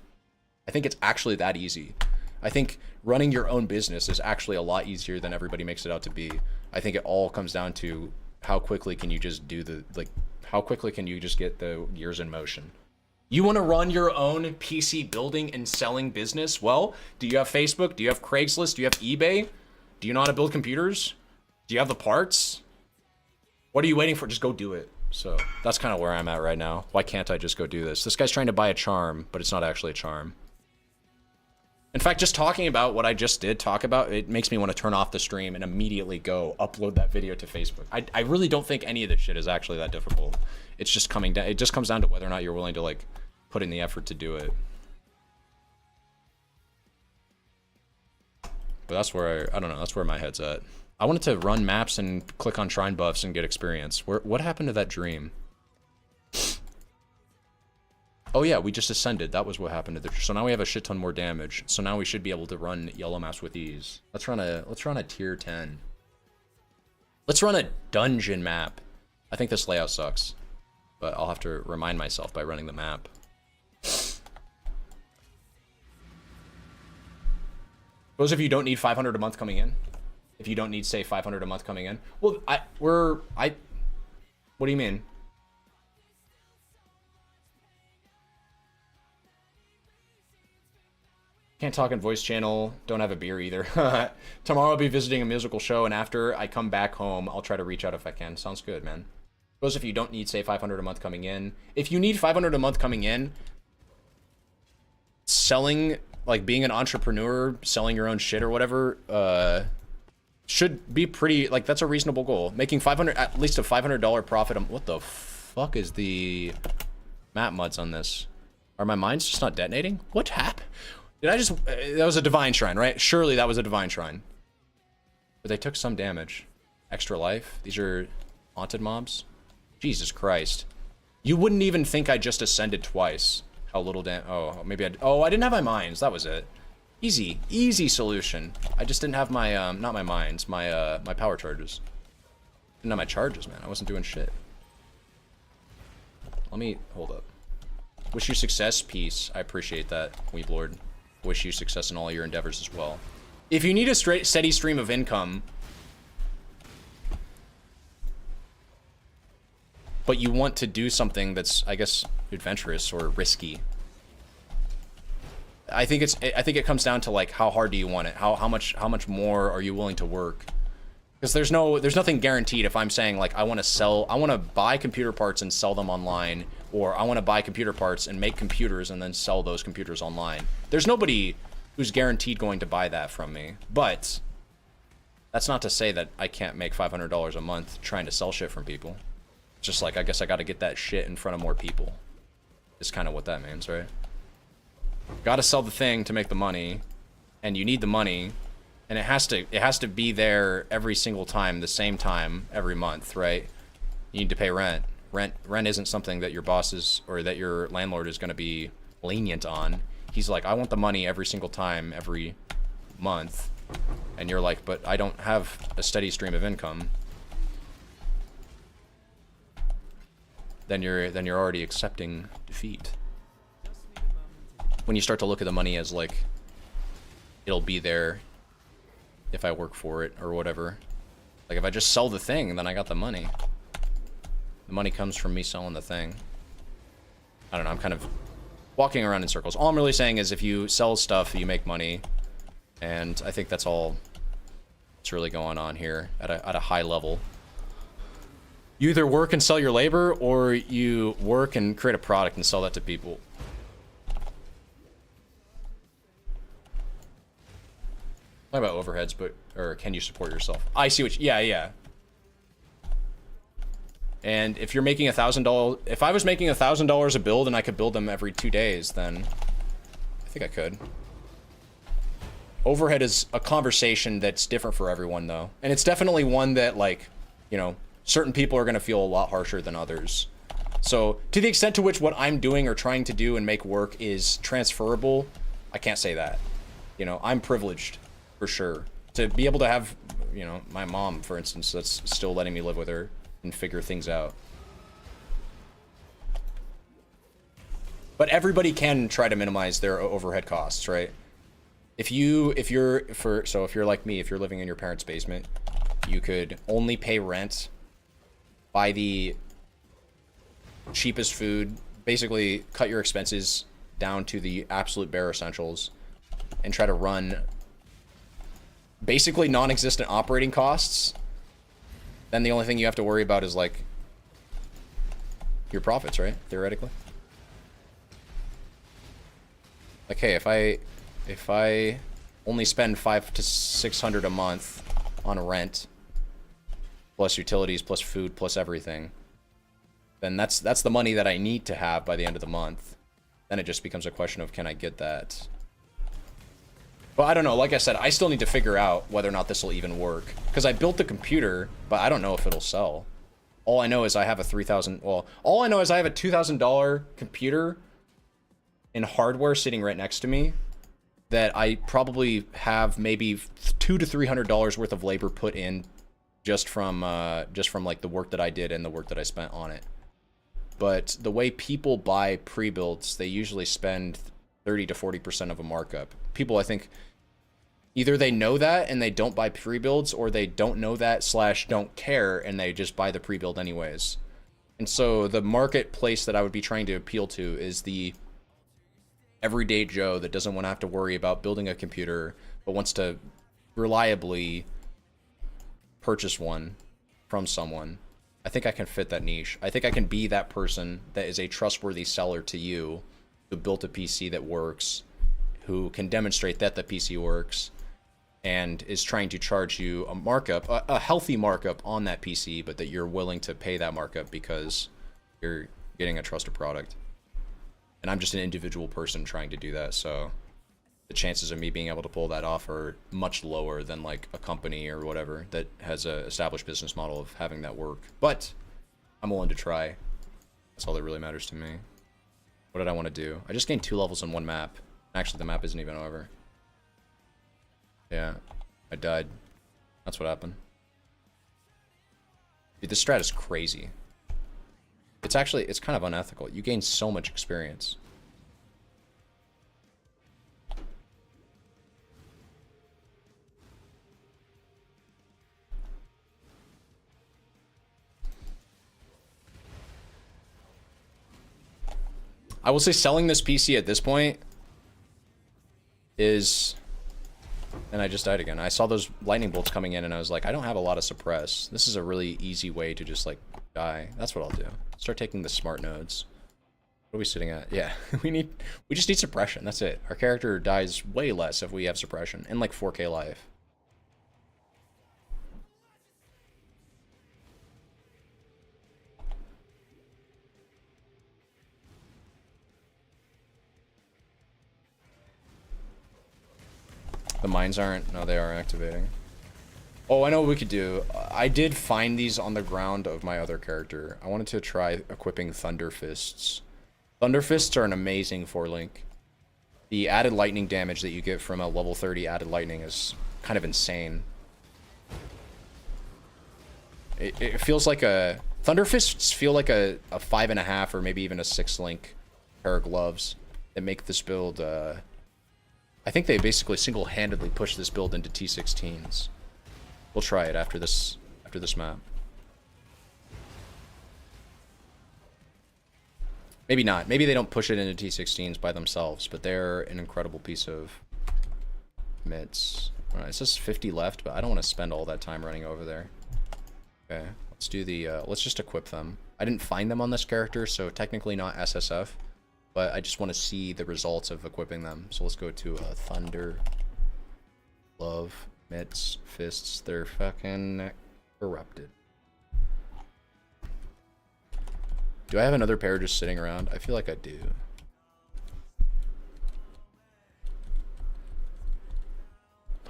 I think it's actually that easy. I think running your own business is actually a lot easier than everybody makes it out to be. I think it all comes down to how quickly can you just do the, like, how quickly can you just get the gears in motion? You want to run your own PC building and selling business? Well, do you have Facebook? Do you have Craigslist? Do you have eBay? Do you know how to build computers? Do you have the parts? What are you waiting for? Just go do it. So that's kind of where I'm at right now. Why can't I just go do this? This guy's trying to buy a charm, but it's not actually a charm. In fact, just talking about what I just did talk about, it makes me want to turn off the stream and immediately go upload that video to Facebook. I really don't think any of this shit is actually that difficult. It's just coming down. It just comes down to whether or not you're willing to like put in the effort to do it. But that's where I don't know. That's where my head's at. I wanted to run maps and click on shrine buffs and get experience. What happened to that dream? Oh yeah, we just ascended. That was what happened to the. So now we have a shit ton more damage. So now we should be able to run yellow maps with ease. Let's run a tier 10. Let's run a dungeon map. I think this layout sucks, but I'll have to remind myself by running the map. Those of you who don't need 500 a month coming in. If you don't need, say, 500 a month coming in. Well, what do you mean? Can't talk in voice channel. Don't have a beer either. Tomorrow I'll be visiting a musical show, and after I come back home, I'll try to reach out if I can. Sounds good, man. Those if you don't need, say, 500 a month coming in. If you need 500 a month coming in, selling, like being an entrepreneur, selling your own shit or whatever, should be pretty, like, that's a reasonable goal. Making 500, at least a $500 profit. What the fuck is the map mods on this? Are my mines just not detonating? What happened? Did I just, that was a divine shrine, right? Surely that was a divine shrine. But they took some damage. Extra life. These are haunted mobs. Jesus Christ. You wouldn't even think I just ascended twice. How little oh, maybe I didn't have my mines. That was it. Easy solution. I just didn't have my, not my mines, my power charges. Didn't have my charges, man. I wasn't doing shit. Let me, hold up. Wish you success, peace. I appreciate that, Weeblord. Wish you success in all your endeavors as well. If you need a steady stream of income, but you want to do something that's, I guess, adventurous or risky, I think it comes down to like how hard do you want it? How much more are you willing to work? Because there's nothing guaranteed. If I'm saying like I want to buy computer parts and sell them online, or I want to buy computer parts and make computers and then sell those computers online. There's nobody who's guaranteed going to buy that from me. But that's not to say that I can't make $500 a month trying to sell shit from people. It's just like, I guess I got to get that shit in front of more people. Is kind of what that means, right? Got to sell the thing to make the money, and you need the money, and it has to be there every single time, the same time every month, right? You need to pay rent. Rent isn't something that your boss is, or that your landlord is going to be lenient on. He's like, I want the money every single time, every month. And you're like, but I don't have a steady stream of income. Then you're already accepting defeat. When you start to look at the money as like, it'll be there if I work for it or whatever. Like if I just sell the thing, then I got the money. The money comes from me selling the thing. I don't know, I'm kind of walking around in circles. All I'm really saying is if you sell stuff, you make money. And I think that's all that's really going on here at a high level. You either work and sell your labor, or you work and create a product and sell that to people. Not about overheads, but, or can you support yourself? I see what yeah. And if you're making $1,000, if I was making $1,000 a build and I could build them every 2 days, then I think I could. Overhead is a conversation that's different for everyone though. And it's definitely one that like, you know, certain people are gonna feel a lot harsher than others. So to the extent to which what I'm doing or trying to do and make work is transferable, I can't say that. You know, I'm privileged for sure. To be able to have, you know, my mom, for instance, that's still letting me live with her. and figure things out. But everybody can try to minimize their overhead costs, right? If you're like me, if you're living in your parents' basement, you could only pay rent, buy the cheapest food, basically cut your expenses down to the absolute bare essentials, and try to run basically non-existent operating costs. Then the only thing you have to worry about is like your profits, right? Theoretically. Like, hey, if I only spend $500 to $600 a month on rent, plus utilities, plus food, plus everything, then that's the money that I need to have by the end of the month. Then it just becomes a question of, can I get that? But I don't know. Like I said, I still need to figure out whether or not this will even work. Because I built the computer, but I don't know if it'll sell. All I know is I have a all I know is I have a $2,000 computer in hardware sitting right next to me that I probably have maybe $200 to $300 worth of labor put in just from like the work that I did and the work that I spent on it. But the way people buy pre-builds, they usually spend 30 to 40% of a markup. People, I think, either they know that and they don't buy pre-builds, or they don't know that / don't care and they just buy the pre-build anyways. And so the marketplace that I would be trying to appeal to is the everyday Joe that doesn't want to have to worry about building a computer, but wants to reliably purchase one from someone. I think I can fit that niche. I think I can be that person that is a trustworthy seller to you, who built a PC that works, who can demonstrate that the PC works, and is trying to charge you a markup, a healthy markup on that PC, but that you're willing to pay that markup because you're getting a trusted product. And I'm just an individual person trying to do that, so the chances of me being able to pull that off are much lower than like a company or whatever that has a established business model of having that work. But I'm willing to try. That's all that really matters to me. What did I want to do? I just gained 2 levels in one map. Actually, the map isn't even over. Yeah, I died. That's what happened. Dude, this strat is crazy. It's kind of unethical. You gain so much experience. I will say selling this PC at this point is... And I just died again. I saw those lightning bolts coming in and I was like, I don't have a lot of suppress. This is a really easy way to just like die. That's what I'll do. Start taking the smart nodes. What are we sitting at? Yeah, we just need suppression. That's it. Our character dies way less if we have suppression and like 4K life. The mines aren't? No, they are activating. Oh, I know what we could do. I did find these on the ground of my other character. I wanted to try equipping Thunder Fists. Thunder Fists are an amazing 4-link. The added lightning damage that you get from a level 30 added lightning is kind of insane. It feels like a... Thunder Fists feel like a 5.5 or maybe even a 6-link pair of gloves that make this build... I think they basically single-handedly push this build into T16s. We'll try it after this map. Maybe not. Maybe they don't push it into T16s by themselves, but they're an incredible piece of mitts. Alright, it says 50 left, but I don't want to spend all that time running over there. Okay, let's do the, let's just equip them. I didn't find them on this character, so technically not SSF. But I just want to see the results of equipping them. So let's go to Thunder, Glove, Mitts, Fists. They're fucking corrupted. Do I have another pair just sitting around? I feel like I do.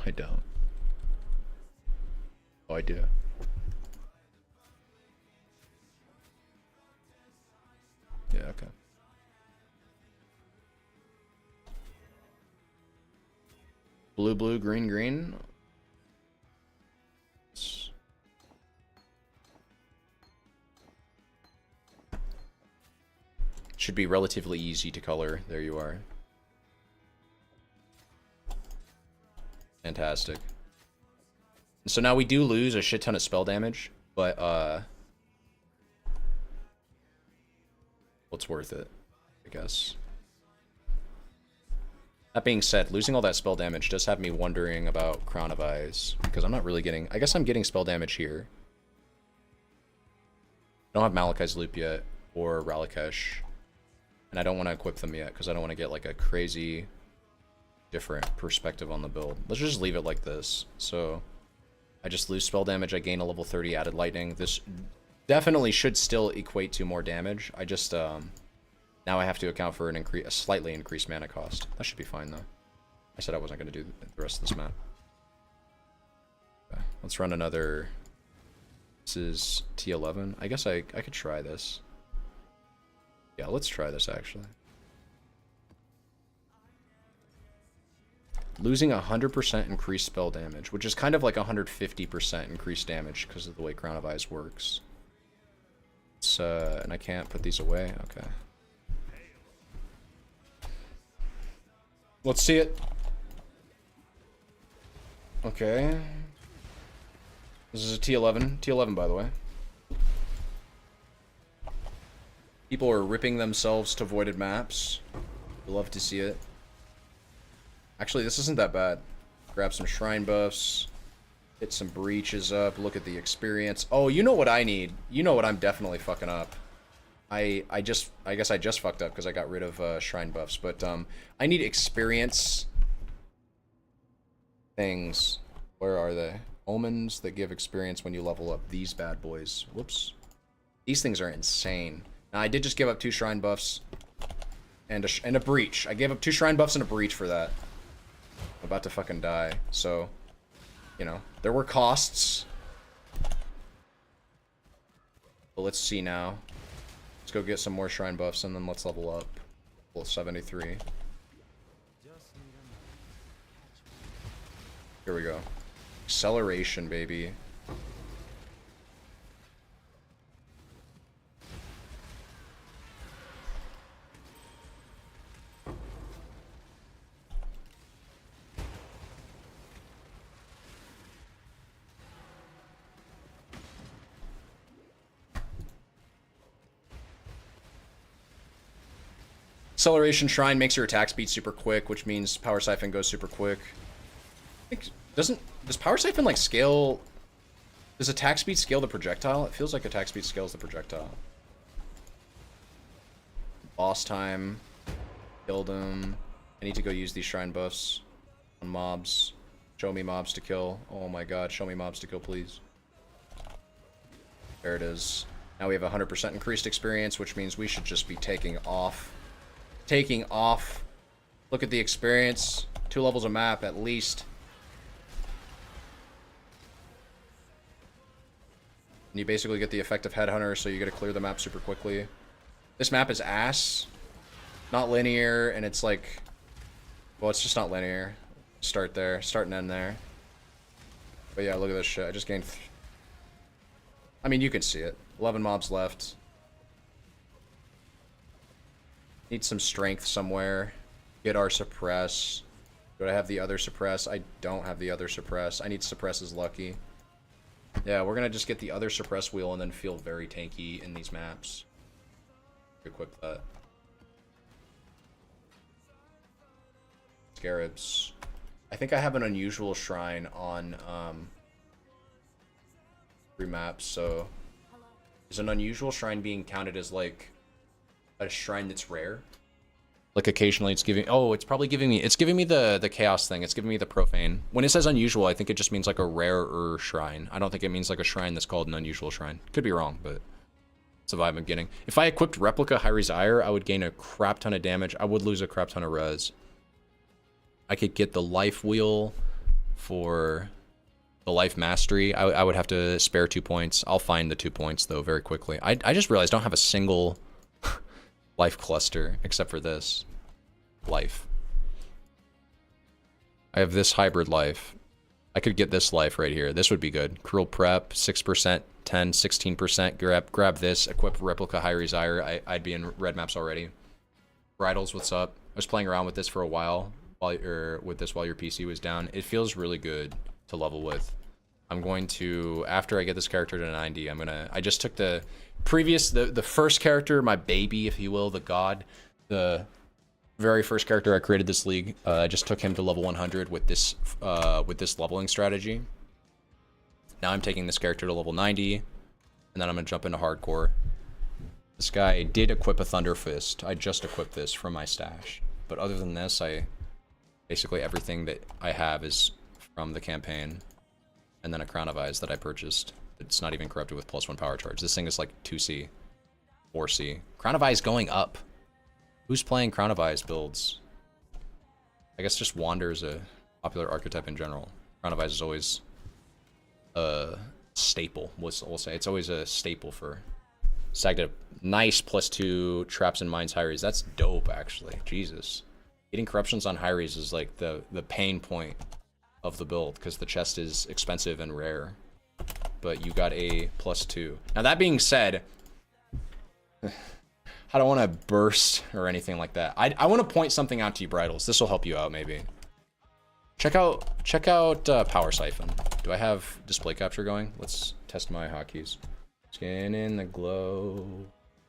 I don't. Oh, I do. Yeah, okay. Blue, blue, green, green. Should be relatively easy to color. There you are. Fantastic. So now we do lose a shit ton of spell damage, but well, it's worth it, I guess. That being said, losing all that spell damage does have me wondering about Crown of Eyes, because I'm not really getting... I guess I'm getting spell damage here. I don't have Malakai's Loop yet, or Ralakesh, and I don't want to equip them yet, because I don't want to get like a crazy different perspective on the build. Let's just leave it like this. So I just lose spell damage, I gain a level 30 added lightning. This definitely should still equate to more damage. I just now I have to account for a slightly increased mana cost. That should be fine though. I said I wasn't going to do the rest of this map. Okay, let's run another. This is T11. I guess I could try this. Yeah, let's try this actually. Losing 100% increased spell damage, which is kind of like 150% increased damage because of the way Crown of Eyes works. It's, and I can't put these away. Okay. Let's see it. Okay. This is a T11. T11, by the way. People are ripping themselves to voided maps. Love to see it. Actually, this isn't that bad. Grab some shrine buffs. Hit some breaches up. Look at the experience. Oh, you know what I need. You know what I'm definitely fucking up. I guess I just fucked up because I got rid of shrine buffs. But I need experience things. Where are they? Omens that give experience when you level up. These bad boys. Whoops. These things are insane. Now, I did just give up 2 shrine buffs and a breach. I gave up 2 shrine buffs and a breach for that. I'm about to fucking die, so, you know, there were costs. But let's see now. Let's go get some more shrine buffs and then let's level up. Level 73. Here we go. Acceleration, baby. Acceleration Shrine makes your attack speed super quick, which means Power Siphon goes super quick. I think, does Power Siphon like scale? Does attack speed scale the projectile? It feels like attack speed scales the projectile. Boss time. Killed him. I need to go use these shrine buffs on mobs. Show me mobs to kill. Oh my god, show me mobs to kill, please. There it is. Now we have 100% increased experience, which means we should just be taking off. Taking off. Look at the experience. 2 levels of map at least. And you basically get the effect of Headhunter, so you get to clear the map super quickly. This map is ass. Not linear, and it's like... Well, it's just not linear. Start there. Start and end there. But yeah, look at this shit. I just gained... I mean, you can see it. 11 mobs left. Need some strength somewhere. Get our suppress. Do I have the other suppress? I don't have the other suppress. I need suppress is lucky. Yeah, we're gonna just get the other suppress wheel and then feel very tanky in these maps. Equip that. Scarabs. I think I have an unusual shrine on 3 maps, so is an unusual shrine being counted as like a shrine that's rare? Like occasionally it's giving, oh, it's probably giving me, it's giving me the chaos thing. It's giving me the profane. When it says unusual, I think it just means like a rarer shrine. I don't think it means like a shrine that's called an unusual shrine. Could be wrong, but it's the vibe I'm getting. If I equipped Replica Hyri's Ire, I would gain a crap ton of damage. I would lose a crap ton of res. I could get the life wheel for the life mastery. I would have to spare 2 points. I'll find the 2 points though very quickly. I just realized I don't have a single life cluster except for this life. I have this hybrid life. I could get this life right here. This would be good. Cruel prep, 6%, 10, 16%. Grab this, equip Replica High Resire. I'd be in red maps already. Bridles, what's up? I was playing around with this for a while, while your PC was down. It feels really good to level with. I'm going to, after I get this character to 90, I just took the first character, my baby, if you will, the god, the very first character I created this league. I just took him to level 100 with this leveling strategy. Now I'm taking this character to level 90, and then I'm gonna jump into hardcore. This guy did equip a Thunder Fist. I just equipped this from my stash. But other than this, basically everything that I have is from the campaign. And then a Crown of Eyes that I purchased. It's not even corrupted with +1 power charge. This thing is like 2C, 4C. Crown of Eyes going up. Who's playing Crown of Eyes builds? I guess just Wander is a popular archetype in general. Crown of Eyes is always a staple. We'll say it's always a staple for Sagda. Nice +2 traps and mines Hyries. That's dope, actually. Jesus, getting corruptions on Hyries is like the pain point of the build because the chest is expensive and rare. But you got a +2. Now that being said, I don't want to burst or anything like that. I want to point something out to you, Bridles. This will help you out maybe. Check out Power Siphon. Do I have display capture going? Let's test my hotkeys. Skin in the glow.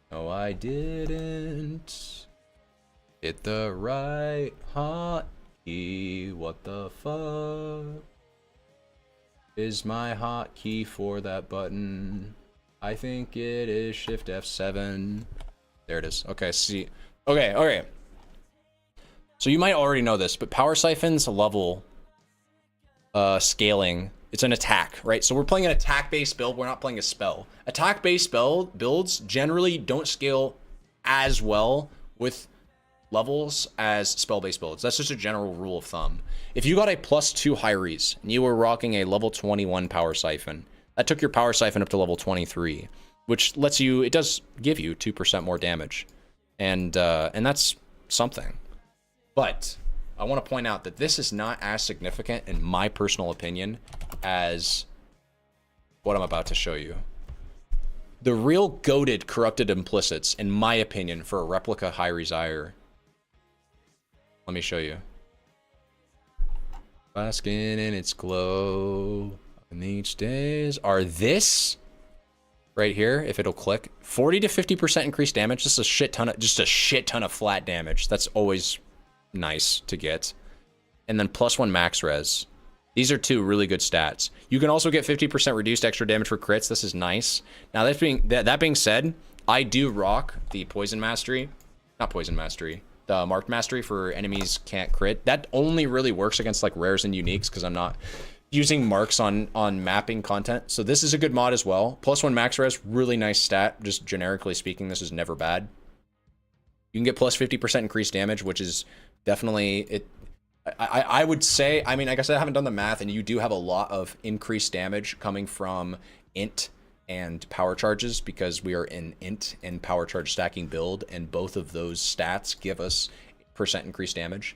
No, I didn't hit the right hotkey. What the fuck is my hotkey for that button? I think it is Shift F7. There it is. Okay, see. Okay. So you might already know this, but Power Siphon's level scaling, it's an attack, right? So we're playing an attack-based build. We're not playing a spell. Attack-based builds generally don't scale as well with levels as spell-based builds. That's just a general rule of thumb. If you got a +2 Hyries and you were rocking a level 21 Power Siphon, that took your Power Siphon up to level 23, which lets you, it does give you 2% more damage. And that's something. But I want to point out that this is not as significant, in my personal opinion, as what I'm about to show you. The real goated corrupted implicits, in my opinion, for a replica High Resire. Let me show you. Basking in its glow, and each days are this right here. If it'll click, 40 to 50% increased damage. Just a shit ton of flat damage. That's always nice to get. And then +1 max res. These are two really good stats. You can also get 50% reduced extra damage for crits. This is nice. Now that being said, I do rock the poison mastery, not poison mastery, the marked mastery for enemies can't crit. That only really works against like rares and uniques because I'm not using marks on mapping content. So this is a good mod as well. +1 max res, really nice stat. Just generically speaking, this is never bad. You can get +50% increased damage, which is definitely it. I would say, I mean, I guess I haven't done the math, and you do have a lot of increased damage coming from int and power charges because we are in int and power charge stacking build, and both of those stats give us % increased damage.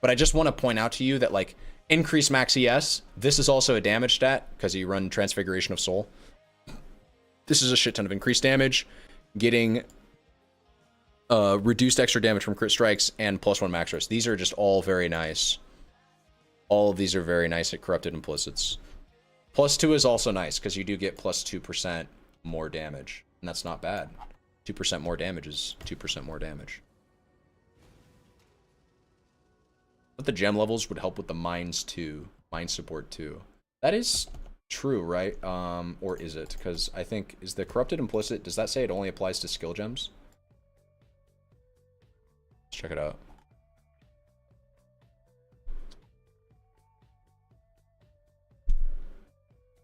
But I just want to point out to you that like increase max ES, this is also a damage stat because you run Transfiguration of Soul. This is a shit ton of increased damage, getting reduced extra damage from crit strikes, and +1 max res. These are just all very nice. All of these are very nice at corrupted implicits. +2 is also nice because you do get +2% more damage, and that's not bad. 2% more damage is 2% more damage. But the gem levels would help with the mines too, mine support too. That is true, right? Or is it? Because I think, is the corrupted implicit, does that say it only applies to skill gems? Let's check it out.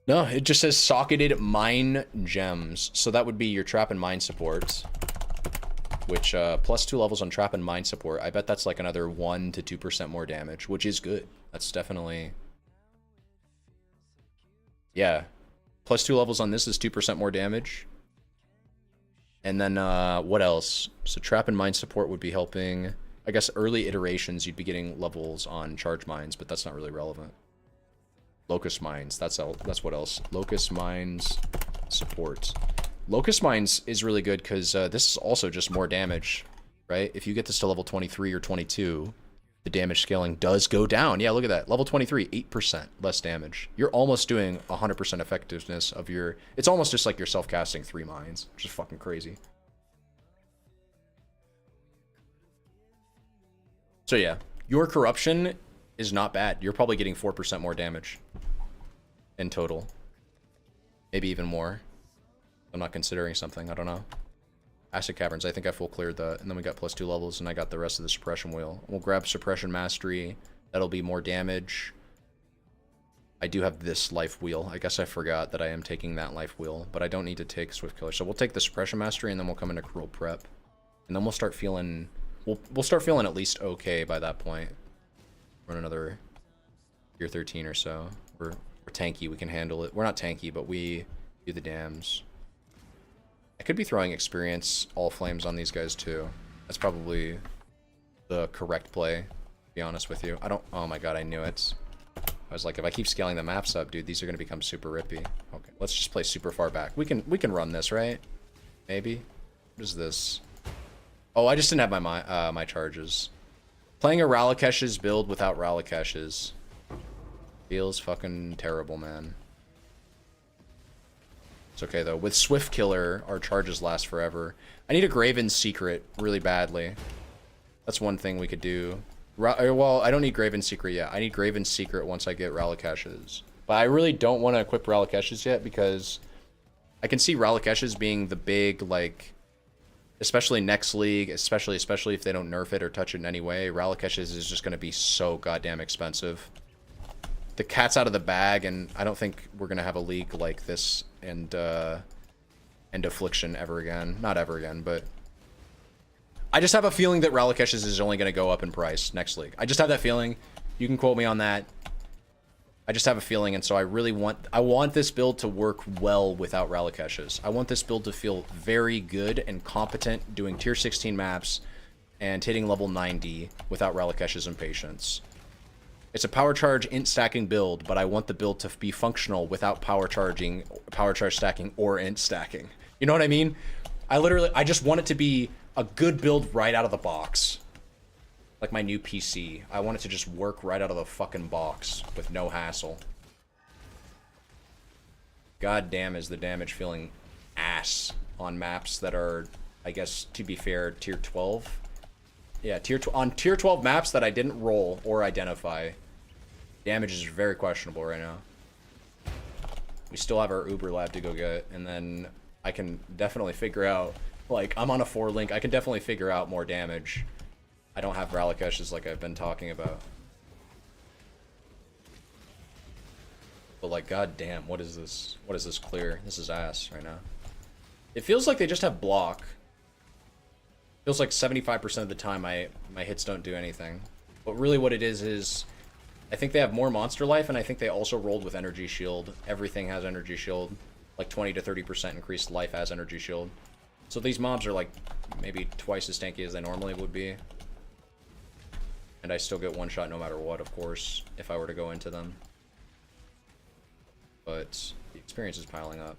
No, it just says socketed mine gems. So that would be your trap and mine support, which +2 levels on trap and mine support. I bet that's like another 1 to 2% more damage, which is good. That's definitely, yeah. +2 levels on this is 2% more damage. And then what else? So trap and mine support would be helping. I guess early iterations you'd be getting levels on charge mines, but that's not really relevant. Locust mines, that's what else. Locust mines support. Locust Mines is really good because this is also just more damage, right? If you get this to level 23 or 22, the damage scaling does go down. Yeah, look at that. Level 23, 8% less damage. You're almost doing 100% effectiveness of your... It's almost just like you're self-casting 3 mines, which is fucking crazy. So yeah, your corruption is not bad. You're probably getting 4% more damage in total. Maybe even more. I'm not considering something. I don't know. Acid Caverns. I think I full cleared that. And then we got +2 levels, and I got the rest of the Suppression Wheel. We'll grab Suppression Mastery. That'll be more damage. I do have this Life Wheel. I guess I forgot that I am taking that Life Wheel, but I don't need to take Swift Killer. So we'll take the Suppression Mastery, and then we'll come into Cruel Prep. And then we'll start feeling... We'll start feeling at least okay by that point. Run another tier 13 or so. We're tanky. We can handle it. We're not tanky, but we do the dams. I could be throwing experience all flames on these guys too. That's probably the correct play, to be honest with you. I don't... Oh my god, I knew it. I was like, if I keep scaling the maps up, dude, these are going to become super rippy. Okay, let's just play super far back. We can run this, right? Maybe? What is this? Oh, I just didn't have my charges. Playing a Ralakesh's build without Ralakesh's feels fucking terrible, man. It's okay, though. With Swift Killer, our charges last forever. I need a Graven's Secret really badly. That's one thing we could do. Well, I don't need Graven's Secret yet. I need Graven's Secret once I get Ralakesh's. But I really don't want to equip Ralakesh's yet because I can see Ralakesh's being the big, like... Especially next league, especially if they don't nerf it or touch it in any way, Ralakesh's is just going to be so goddamn expensive. The cat's out of the bag, and I don't think we're going to have a league like this and Affliction ever again. Not ever again, but... I just have a feeling that Ralakesh's is only going to go up in price next league. I just have that feeling. You can quote me on that. I just have a feeling, and so I really want this build to work well without Ralakesh's. I want this build to feel very good and competent doing tier 16 maps and hitting level 90 without Ralakesh's and Patience. It's a power charge int stacking build, but I want the build to be functional without power charge stacking or int stacking. You know what I mean? I just want it to be a good build right out of the box. Like my new PC. I want it to just work right out of the fucking box with no hassle. God damn, is the damage feeling ass on maps that are, I guess, to be fair, tier 12. Yeah, on tier 12 maps that I didn't roll or identify, damage is very questionable right now. We still have our Uber lab to go get, and then I can definitely figure out, like, I'm on a 4-link, I can definitely figure out more damage. I don't have Ralakesh's like I've been talking about. But like, god damn, what is this? What is this clear? This is ass right now. It feels like they just have block. Feels like 75% of the time my hits don't do anything. But really what it is I think they have more monster life, and I think they also rolled with energy shield. Everything has energy shield. Like 20 to 30% increased life as energy shield. So these mobs are like maybe twice as tanky as they normally would be. And I still get one shot no matter what, of course, if I were to go into them. But the experience is piling up.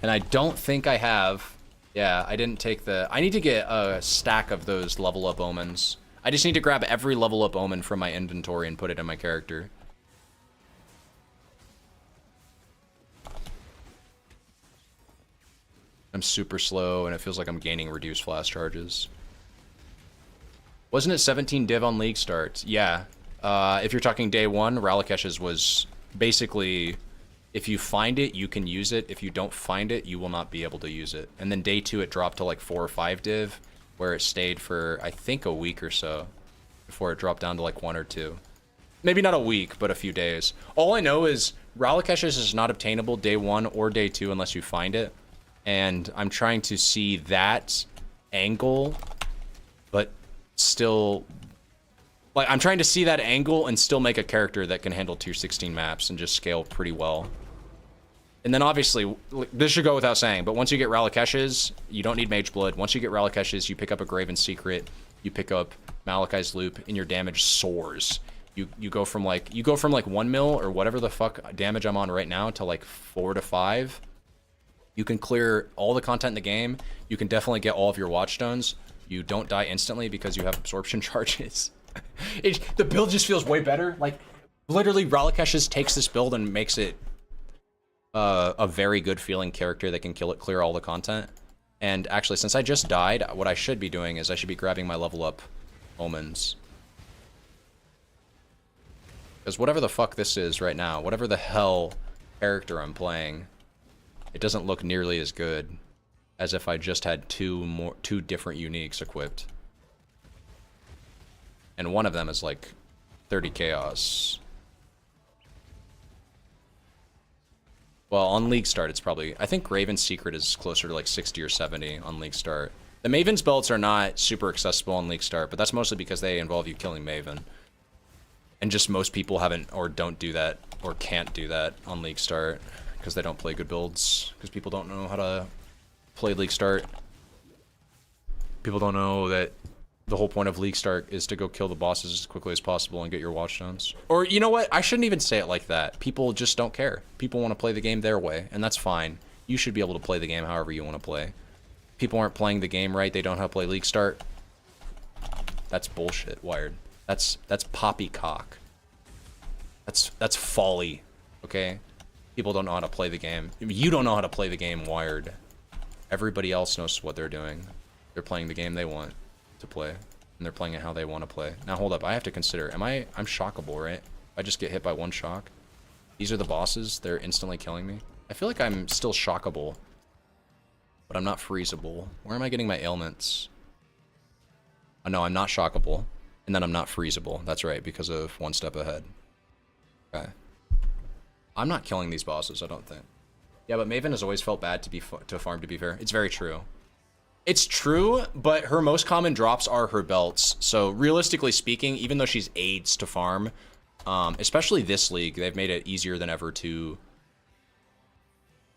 And I don't think I have... Yeah, I didn't take the... I need to get a stack of those level up omens. I just need to grab every level up omen from my inventory and put it in my character. I'm super slow, and it feels like I'm gaining reduced flash charges. Wasn't it 17 div on league start? Yeah. If you're talking day 1, Ralakesh's was basically, if you find it, you can use it. If you don't find it, you will not be able to use it. And then day 2, it dropped to like 4 or 5 div, where it stayed for, I think, a week or so, before it dropped down to like 1 or 2. Maybe not a week, but a few days. All I know is Ralakesh's is not obtainable day 1 or day 2 unless you find it. And I'm trying to see that angle, but still... Like, I'm trying to see that angle and still make a character that can handle tier 16 maps and just scale pretty well. And then obviously, this should go without saying, but once you get Ralakesh's, you don't need Mage Blood. Once you get Ralakesh's, you pick up a Graven's Secret, you pick up Malachi's Loop, and your damage soars. You go from like 1 mil or whatever the fuck damage I'm on right now to like 4 to 5. You can clear all the content in the game. You can definitely get all of your watchstones. You don't die instantly because you have absorption charges. The build just feels way better. Like, literally, Ralakesh just takes this build and makes it a very good feeling character that can clear all the content. And actually, since I just died, what I should be doing is I should be grabbing my level up omens. Because whatever the fuck this is right now, whatever the hell character I'm playing, it doesn't look nearly as good as if I just had two different uniques equipped. And one of them is like 30 chaos. Well, on League Start, it's probably... I think Raven's Secret is closer to like 60 or 70 on League Start. The Maven's belts are not super accessible on League Start, but that's mostly because they involve you killing Maven. And just most people haven't or don't do that or can't do that on League Start because they don't play good builds. Because people don't know how to play League Start. People don't know that the whole point of League Start is to go kill the bosses as quickly as possible and get your watchstones. Or, you know what? I shouldn't even say it like that. People just don't care. People want to play the game their way, and that's fine. You should be able to play the game however you want to play. People aren't playing the game right. They don't know how to play League Start. That's bullshit, Wired. That's poppycock. That's folly, okay? People don't know how to play the game. You don't know how to play the game, Wired. Everybody else knows what they're doing. They're playing the game they want to play, and they're playing it how they want to play. Now hold up, I have to consider, I'm shockable, right? If I just get hit by one shock. These are the bosses, they're instantly killing me. I feel like I'm still shockable, but I'm not freezable. Where am I getting my ailments? Oh no, I'm not shockable, and then I'm not freezable. That's right, because of one step ahead. Okay. I'm not killing these bosses, I don't think. Yeah, but Maven has always felt bad to farm, to be fair. It's very true. It's true, but her most common drops are her belts. So realistically speaking, even though she's aids to farm, especially this league, they've made it easier than ever to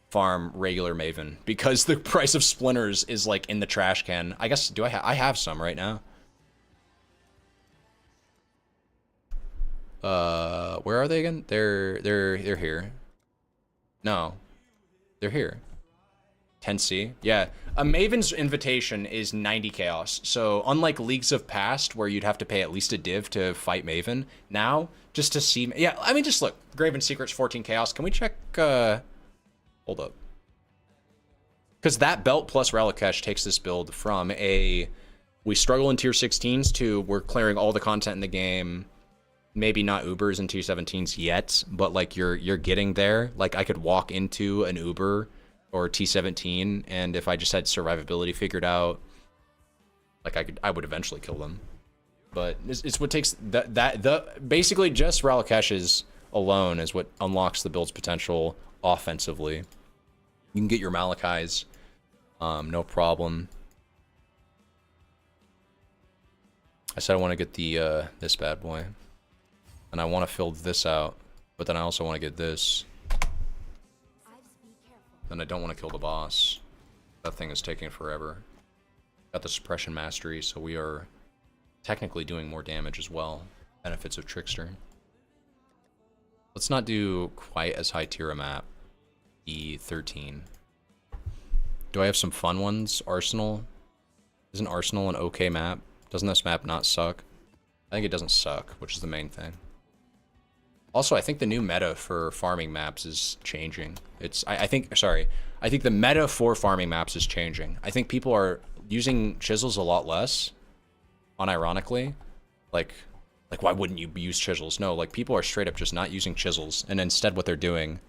farm regular Maven because the price of splinters is like in the trash can. I guess, I have some right now. Where are they again? They're here. No. They're here. 10C. Yeah. A Maven's invitation is 90 chaos. So unlike Leagues of Past, where you'd have to pay at least a div to fight Maven, now, just to see... Yeah, I mean, just look. Graven Secret's 14 chaos. Can we check... Hold up. Because that belt plus Ralakesh takes this build from a... We struggle in tier 16s to we're clearing all the content in the game. Maybe not Ubers and tier 17s yet, but like you're getting there. Like I could walk into an Uber or T17, and if I just had survivability figured out, like I would eventually kill them. But it's what takes basically just Ralakesh's alone is what unlocks the build's potential offensively. You can get your Malachis, no problem. I said I want to get the this bad boy, and I want to fill this out, but then I also want to get this. Then I don't want to kill the boss. That thing is taking forever. Got the suppression mastery, so we are technically doing more damage as well. Benefits of Trickster. Let's not do quite as high tier a map. E13. Do I have some fun ones? Arsenal? Isn't Arsenal an okay map? Doesn't this map not suck? I think it doesn't suck, which is the main thing. Also, I think the new meta for farming maps is changing. I think the meta for farming maps is changing. I think people are using chisels a lot less, unironically. Like why wouldn't you use chisels? No, like people are straight up just not using chisels, and instead what they're doing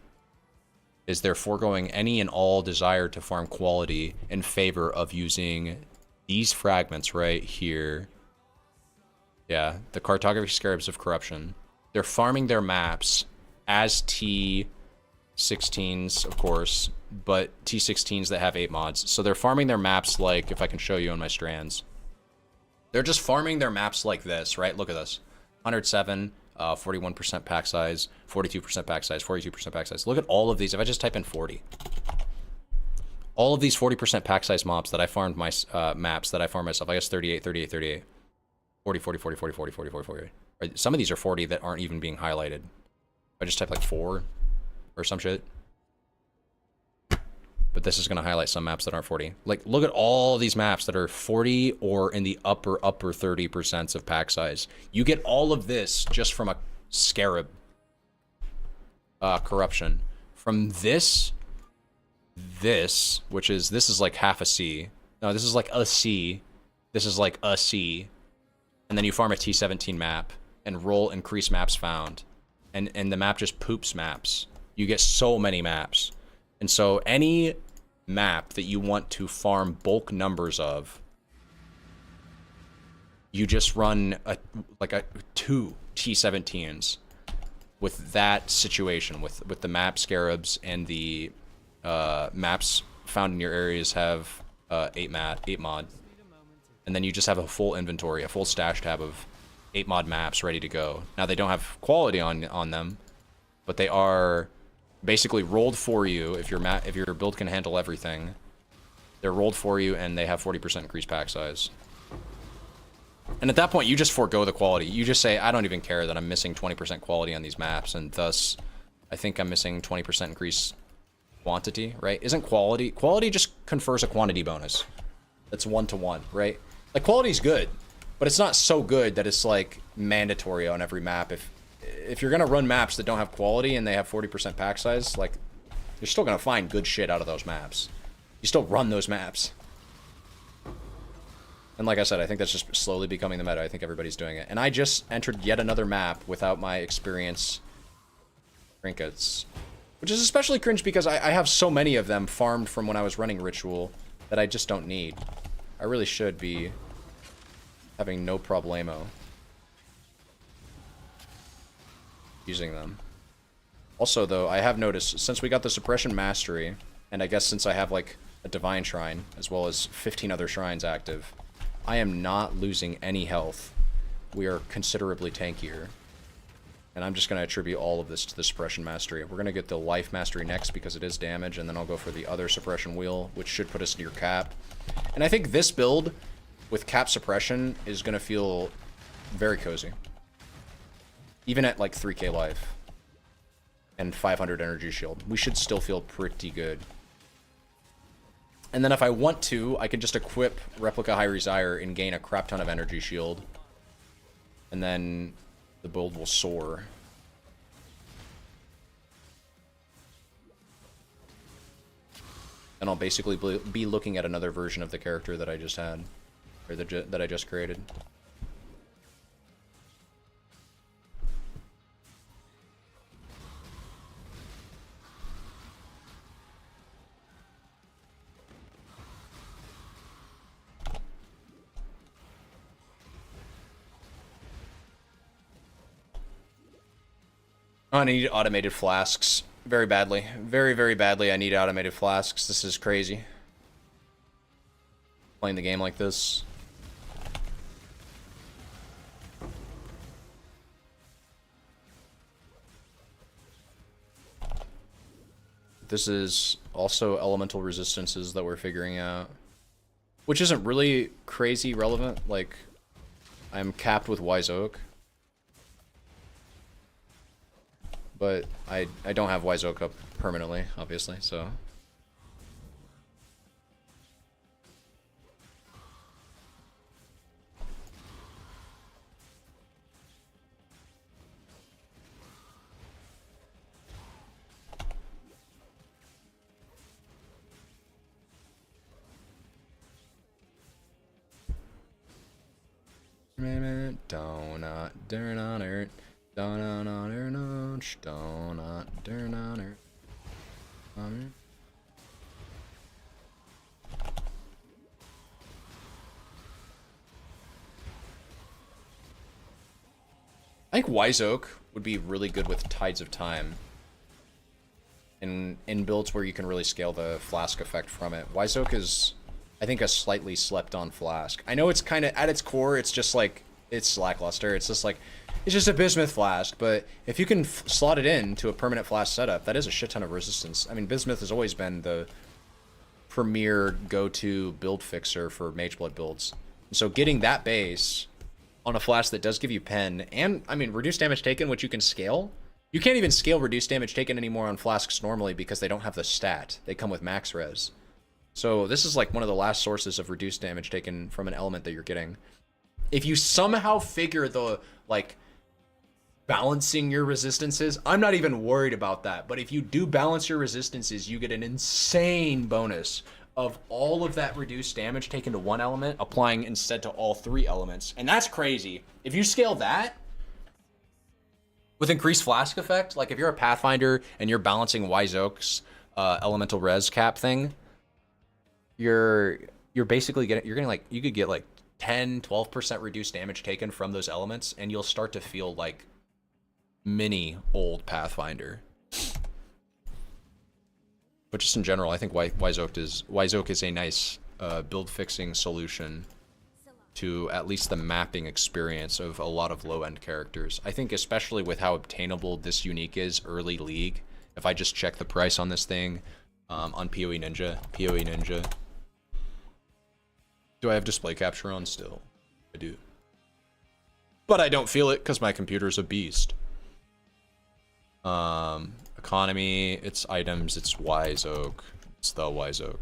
is they're foregoing any and all desire to farm quality in favor of using these fragments right here. Yeah, the Cartography Scarabs of Corruption. They're farming their maps as T16s, of course, but T16s that have 8 mods. So they're farming their maps like, if I can show you on my strands. They're just farming their maps like this, right? Look at this. 107, 41% pack size, 42% pack size, 42% pack size. Look at all of these. If I just type in 40. All of these 40% pack size mobs that I farmed my maps that I farmed myself. I guess 38, 38, 38. 40, 40, 40, 40, 40, 40, 40, 40. Right? Some of these are 40 that aren't even being highlighted. I just type like 4 or some shit. But this is going to highlight some maps that aren't 40. Like, look at all these maps that are 40 or in the upper 30% of pack size. You get all of this just from a Scarab corruption. From this, which is, this is like half a C. No, this is like a C. This is like a C. And then you farm a T17 map and roll increase maps found. And the map just poops maps. You get so many maps. And so any map that you want to farm bulk numbers of, you just run like 2 T17s with that situation, with the map scarabs, and the maps found in your areas have 8 mod. And then you just have a full inventory, a full stash tab of 8 mod maps ready to go. Now they don't have quality on them, but they are basically rolled for you. If your build can handle everything, they're rolled for you, and they have 40% increased pack size. And at that point, you just forego the quality. You just say, I don't even care that I'm missing 20% quality on these maps, and thus, I think I'm missing 20% increased quantity, right? Isn't quality just confers a quantity bonus that's 1-to-1, right? Like, quality's good, but it's not so good that it's like mandatory on every map. If you're gonna run maps that don't have quality and they have 40% pack size, like, you're still gonna find good shit out of those maps. You still run those maps. And like I said, I think that's just slowly becoming the meta. I think everybody's doing it. And I just entered yet another map without my experience trinkets, which is especially cringe because I have so many of them farmed from when I was running Ritual that I just don't need. I really should be having no problemo using them. Also, though, I have noticed, since we got the Suppression Mastery, and I guess since I have, like, a Divine Shrine, as well as 15 other shrines active, I am not losing any health. We are considerably tankier. And I'm just going to attribute all of this to the Suppression Mastery. We're going to get the Life Mastery next because it is damage, and then I'll go for the other Suppression Wheel, which should put us near cap. And I think this build, with cap suppression, is going to feel very cozy. Even at like 3k life and 500 energy shield, we should still feel pretty good. And then if I want to, I can just equip Replica High Desire and gain a crap ton of energy shield. And then the build will soar. And I'll basically be looking at another version of the character that I just had. Or that I just created. Oh, I need automated flasks. Very badly. Very, very badly I need automated flasks. This is crazy. Playing the game like this. This is also elemental resistances that we're figuring out. Which isn't really crazy relevant. Like, I'm capped with Wise Oak. But I don't have Wise Oak up permanently, obviously, so. Donut, donut, donut, donut, donut. I think Wise Oak would be really good with Tides of Time. In builds where you can really scale the flask effect from it. Wise Oak is, I think, a slightly slept-on flask. I know it's kind of, at its core, it's just like, it's lackluster. It's just like, it's just a bismuth flask, but if you can slot it in to a permanent flask setup, that is a shit ton of resistance. I mean, bismuth has always been the premier go-to build fixer for Mageblood builds. So getting that base on a flask that does give you pen, and I mean reduced damage taken, which you can scale. You can't even scale reduced damage taken anymore on flasks normally because they don't have the stat. They come with max res. So this is like one of the last sources of reduced damage taken from an element that you're getting. If you somehow figure the, like, balancing your resistances, I'm not even worried about that. But if you do balance your resistances, you get an insane bonus of all of that reduced damage taken to one element, applying instead to all 3 elements. And that's crazy. If you scale that with increased flask effect, like if you're a Pathfinder and you're balancing Wise Oak's elemental res cap thing, you're basically getting like, you could get like 10-12% reduced damage taken from those elements, and you'll start to feel like mini old Pathfinder. But just in general, I think Wise Oak is a nice build fixing solution to at least the mapping experience of a lot of low-end characters. I think especially with how obtainable this unique is early league, if I just check the price on this thing on PoE Ninja. Do I have display capture on still? I do. But I don't feel it because my computer's a beast. Economy, it's items, it's Wise Oak. It's the Wise Oak.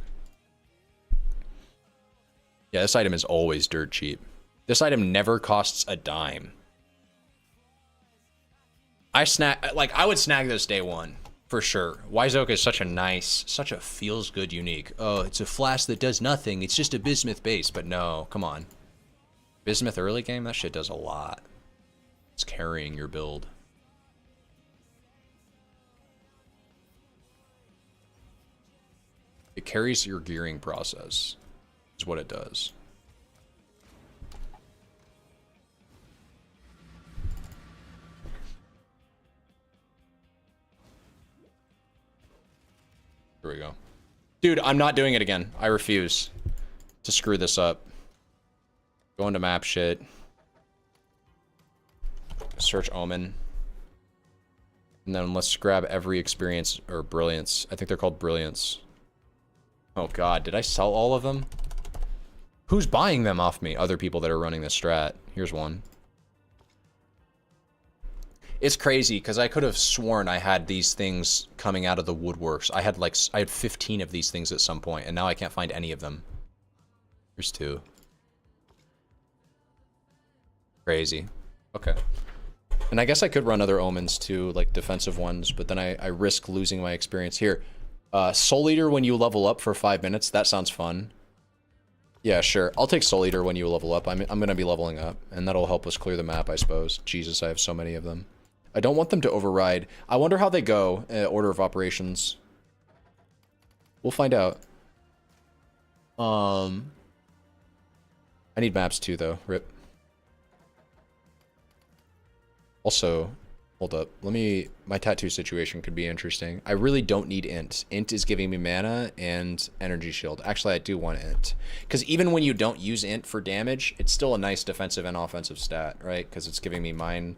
Yeah, this item is always dirt cheap. This item never costs a dime. I would snag this day one, for sure. Wise Oak is such a feels good unique. Oh, it's a flask that does nothing. It's just a bismuth base, but no, come on. Bismuth early game, that shit does a lot. It's carrying your build. It carries your gearing process, is what it does. Here we go. Dude, I'm not doing it again. I refuse to screw this up. Go into map shit. Search Omen. And then let's grab every experience, or brilliance. I think they're called brilliance. Oh god, did I sell all of them? Who's buying them off me? Other people that are running this strat. Here's one. It's crazy, because I could have sworn I had these things coming out of the woodworks. I had 15 of these things at some point, and now I can't find any of them. Here's 2. Crazy. Okay. And I guess I could run other omens too, like defensive ones, but then I risk losing my experience here. Soul Eater when you level up for 5 minutes. That sounds fun. Yeah, sure. I'll take Soul Eater when you level up. I'm going to be leveling up, and that'll help us clear the map, I suppose. Jesus, I have so many of them. I don't want them to override. I wonder how they go, order of operations. We'll find out. I need maps too, though. Rip. Also, hold up. My tattoo situation could be interesting. I really don't need int. Int is giving me mana and energy shield. Actually, I do want int. Because even when you don't use int for damage, it's still a nice defensive and offensive stat, right? Because it's giving me mine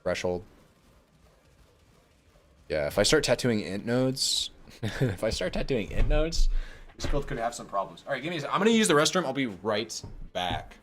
threshold. Yeah, if I start tattooing int nodes, this build could have some problems. All right, give me a second. I'm going to use the restroom. I'll be right back.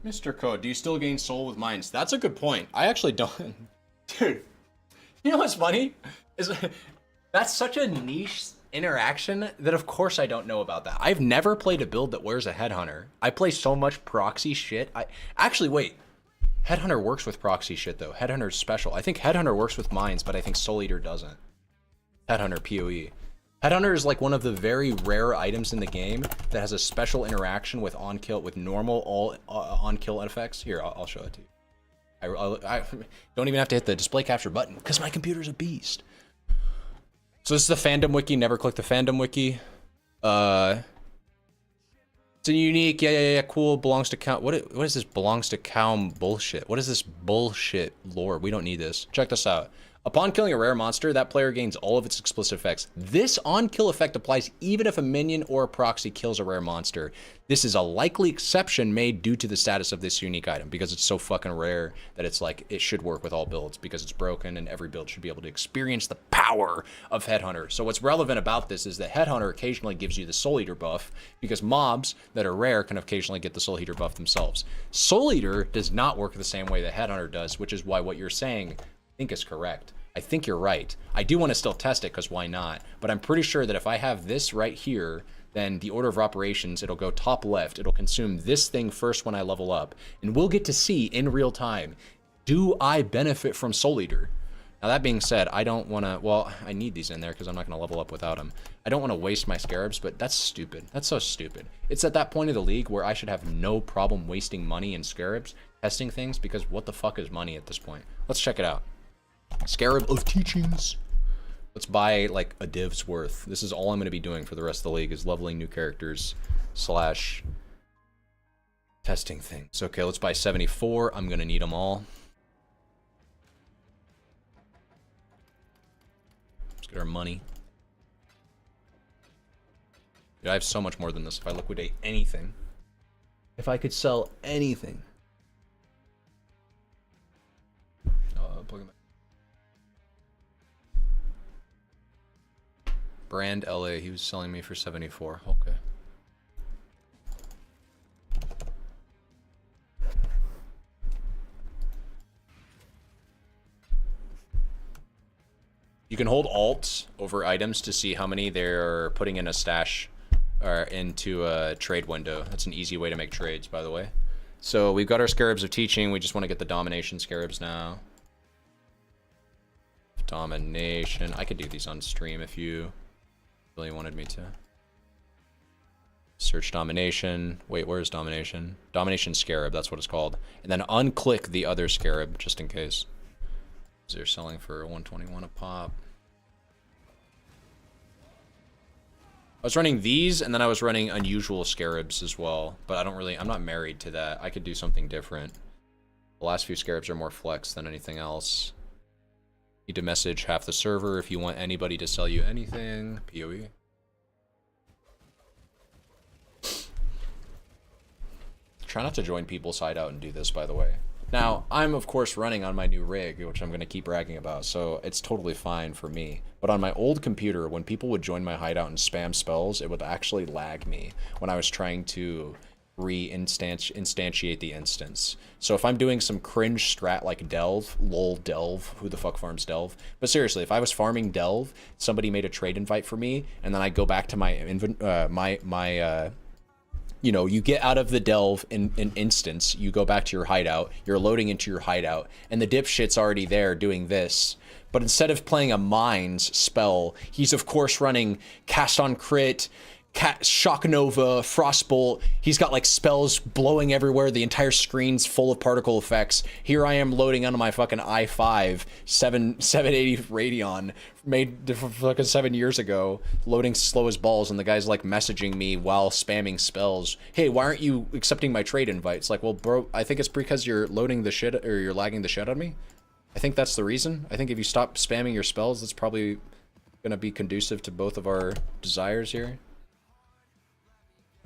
Mr. Code, do you still gain soul with mines? That's a good point. I actually don't. Dude, you know what's funny? Is that's such a niche interaction that of course I don't know about that. I've never played a build that wears a headhunter. I play so much proxy shit. Actually wait. Headhunter works with proxy shit though. Headhunter's special. I think Headhunter works with mines, but I think Soul Eater doesn't. Headhunter PoE. Headhunter is like one of the very rare items in the game that has a special interaction with on-kill, with normal all on-kill effects. Here, I'll show it to you. I don't even have to hit the display capture button because my computer's a beast. So this is the fandom wiki. Never click the fandom wiki. It's a unique, yeah, cool, belongs to count. What is this belongs to cow bullshit? What is this bullshit lore? We don't need this. Check this out. Upon killing a rare monster, that player gains all of its explicit effects. This on-kill effect applies even if a minion or a proxy kills a rare monster. This is a likely exception made due to the status of this unique item, because it's so fucking rare that it's like, it should work with all builds, because it's broken and every build should be able to experience the power of Headhunter. So what's relevant about this is that Headhunter occasionally gives you the Soul Eater buff, because mobs that are rare can occasionally get the Soul Eater buff themselves. Soul Eater does not work the same way that Headhunter does, which is why what you're saying I think is correct. I think you're right. I do want to still test it because why not? But I'm pretty sure that if I have this right here, then the order of operations, it'll go top left. It'll consume this thing first when I level up. And we'll get to see in real time, do I benefit from Soul Eater? Now that being said, I don't want to, well, I need these in there because I'm not going to level up without them. I don't want to waste my scarabs, but that's stupid. That's so stupid. It's at that point of the league where I should have no problem wasting money in scarabs, testing things, because what the fuck is money at this point? Let's check it out. Scarab of Teachings. Let's buy like a div's worth. This is all I'm going to be doing for the rest of the league, is leveling new characters / testing things. Okay, let's buy 74. I'm going to need them all. Let's get our money. Dude, I have so much more than this if I liquidate anything. If I could sell anything. Plug them. Brand LA, he was selling me for 74. Okay. You can hold Alt over items to see how many they're putting in a stash or into a trade window. That's an easy way to make trades, by the way. So we've got our Scarabs of Teaching. We just want to get the Domination Scarabs now. Domination. I could do these on stream if you really wanted me to. Search Domination. Wait, where's Domination? Domination Scarab, that's what it's called. And then unclick the other Scarab, just in case. They're selling for 121 a pop. I was running these, and then I was running unusual Scarabs as well. But I'm not married to that. I could do something different. The last few Scarabs are more flex than anything else. Need to message half the server if you want anybody to sell you anything. PoE. Try not to join people's hideout and do this, by the way. Now, I'm of course running on my new rig, which I'm going to keep bragging about, so it's totally fine for me. But on my old computer, when people would join my hideout and spam spells, it would actually lag me when I was trying to instantiate the instance. So if I'm doing some cringe strat like Delve, lol Delve, who the fuck farms Delve? But seriously, if I was farming Delve, somebody made a trade invite for me, and then I go back to my you know, you get out of the Delve in instance, you go back to your hideout, you're loading into your hideout, and the dipshit's already there doing this. But instead of playing a Mines spell, he's of course running Cast on Crit, Shock Nova, Frostbolt. He's got like spells blowing everywhere. The entire screen's full of particle effects. Here I am loading onto my fucking i5 780 Radeon, made fucking 7 years ago, loading slow as balls, and the guy's like messaging me while spamming spells. Hey, why aren't you accepting my trade invites? Like, well, bro, I think it's because you're loading the shit, or you're lagging the shit on me. I think that's the reason. I think if you stop spamming your spells, that's probably gonna be conducive to both of our desires here.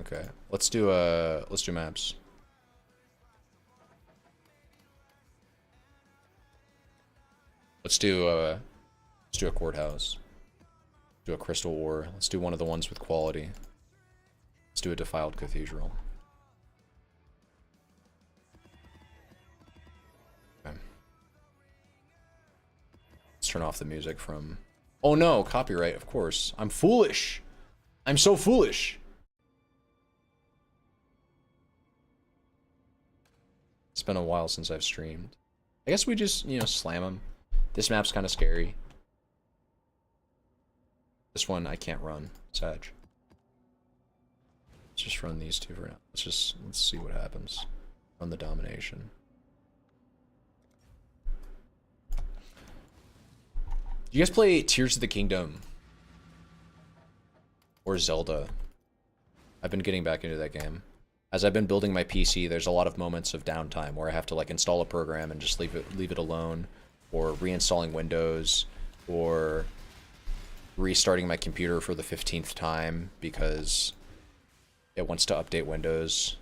Okay, let's do maps. Let's do a courthouse. Do a crystal ore. Let's do one of the ones with quality. Let's do a defiled cathedral. turn off the music from... Oh no, copyright, of course. I'm foolish. I'm so foolish. It's been a while since I've streamed. I guess we just, you know, slam them. This map's kind of scary. This one I can't run. Sag. Let's just run these two for now. Let's see what happens. Run the domination. Do you guys play Tears of the Kingdom? Or Zelda? I've been getting back into that game. As I've been building my PC, there's a lot of moments of downtime where I have to like install a program and just leave it alone, or reinstalling Windows, or restarting my computer for the 15th time because it wants to update Windows.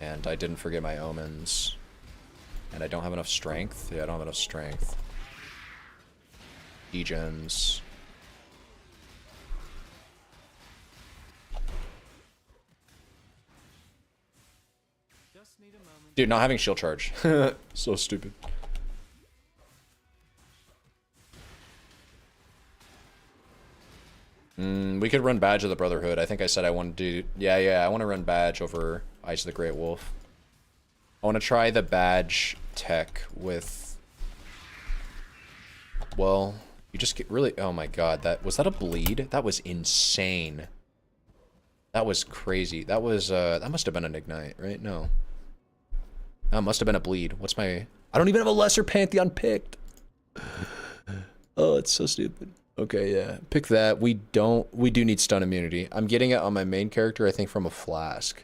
And I didn't forget my omens. And I don't have enough strength. Yeah, I don't have enough strength. Degens. Dude, not having shield charge. So stupid. We could run Badge of the Brotherhood. I think I said I wanted to do... Yeah, I want to run Badge over Eyes of the Great Wolf. I want to try the Badge tech with... Well, you just get really... Oh my god, was that a bleed? That was insane. That was crazy. That was, that must have been an Ignite, right? No. That must have been a bleed. What's my... I don't even have a Lesser Pantheon picked. Oh, it's so stupid. Okay, yeah. Pick that. We do need stun immunity. I'm getting it on my main character, I think, from a flask.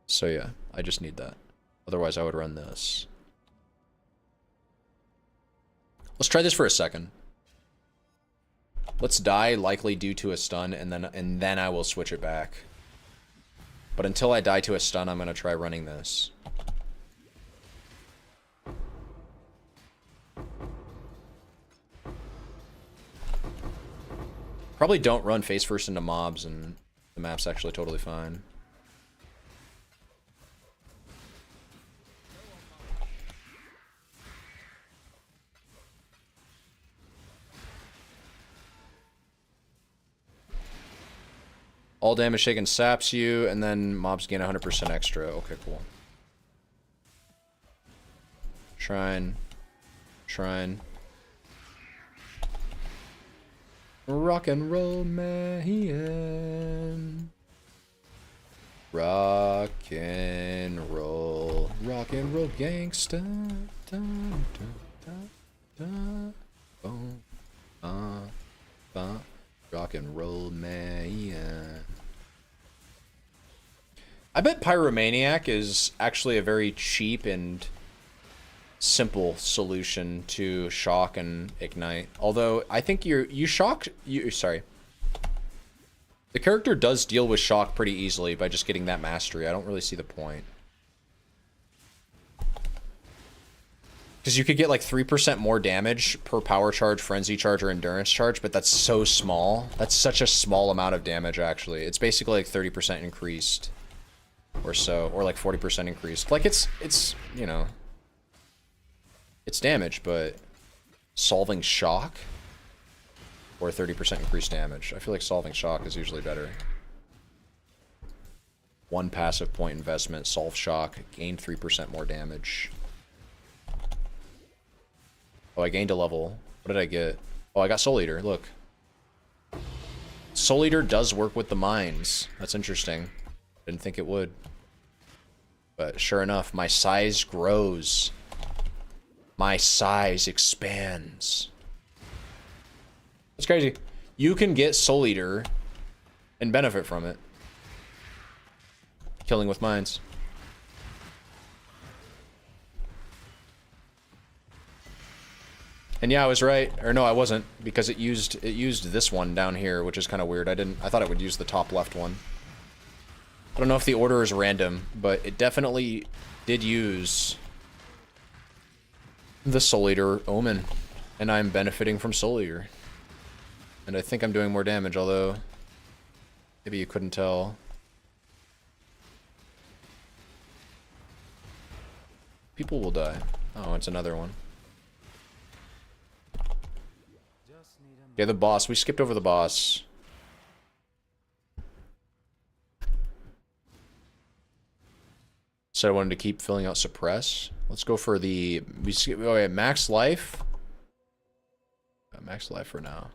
So yeah, I just need that. Otherwise, I would run this. Let's try this for a second. Let's die likely due to a stun, and then I will switch it back. But until I die to a stun, I'm gonna try running this. Probably don't run face first into mobs, and the map's actually totally fine. All damage taken saps you, and then mobs gain 100% extra. Okay, cool. Shrine. Shrine. Rock and roll man. Rock and roll gangsta. Dun, dun, dun, dun. Boom. Rock and roll man. I bet Pyromaniac is actually a very cheap and simple solution to shock and ignite. Although I think sorry. The character does deal with shock pretty easily by just getting that mastery. I don't really see the point. Because you could get like 3% more damage per power charge, frenzy charge, or endurance charge, but that's so small. That's such a small amount of damage, actually. It's basically like 30% increased or so, or like 40% increased. Like it's, you know, it's damage, but solving shock or 30% increased damage. I feel like solving shock is usually better. One passive point investment, solve shock, gain 3% more damage. Oh, I gained a level. What did I get? Oh, I got Soul Eater, look. Soul Eater does work with the mines. That's interesting. Didn't think it would. But sure enough, my size grows. My size expands. It's crazy. You can get Soul Eater and benefit from it. Killing with mines. And yeah, I was right. Or no, I wasn't, because it used this one down here, which is kind of weird. I thought it would use the top left one. I don't know if the order is random, but it definitely did use the Soul Eater Omen, and I'm benefiting from Soul Eater. And I think I'm doing more damage, although maybe you couldn't tell. People will die. Oh, it's another one. Yeah, the boss. We skipped over the boss. So I wanted to keep filling out suppress. Let's go for the... Oh yeah, max life. Max life for now.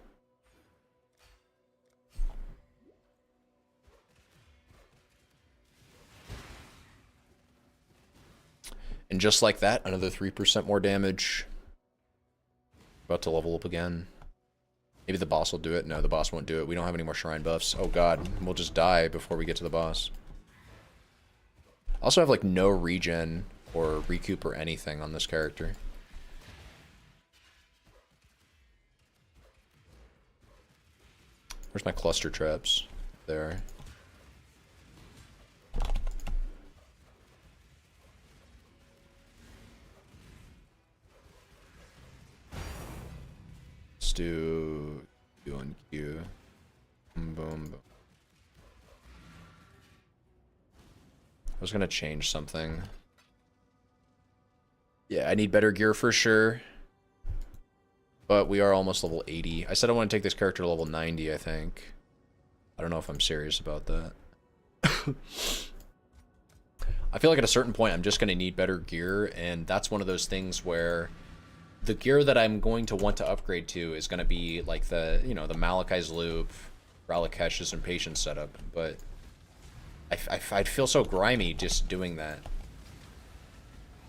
And just like that, another 3% more damage. About to level up again. Maybe the boss will do it. No, the boss won't do it. We don't have any more shrine buffs. Oh god, we'll just die before we get to the boss. I also have like no regen or recoup or anything on this character. Where's my cluster traps? There. Let's do Q and Q. Boom, boom. I was gonna change something. Yeah, I need better gear for sure. But we are almost level 80. I said I want to take this character to level 90, I think. I don't know if I'm serious about that. I feel like at a certain point I'm just going to need better gear, and that's one of those things where the gear that I'm going to want to upgrade to is going to be like the, you know, the Malachai's Loop, Ralakesh's Impatience setup, but I'd feel so grimy just doing that.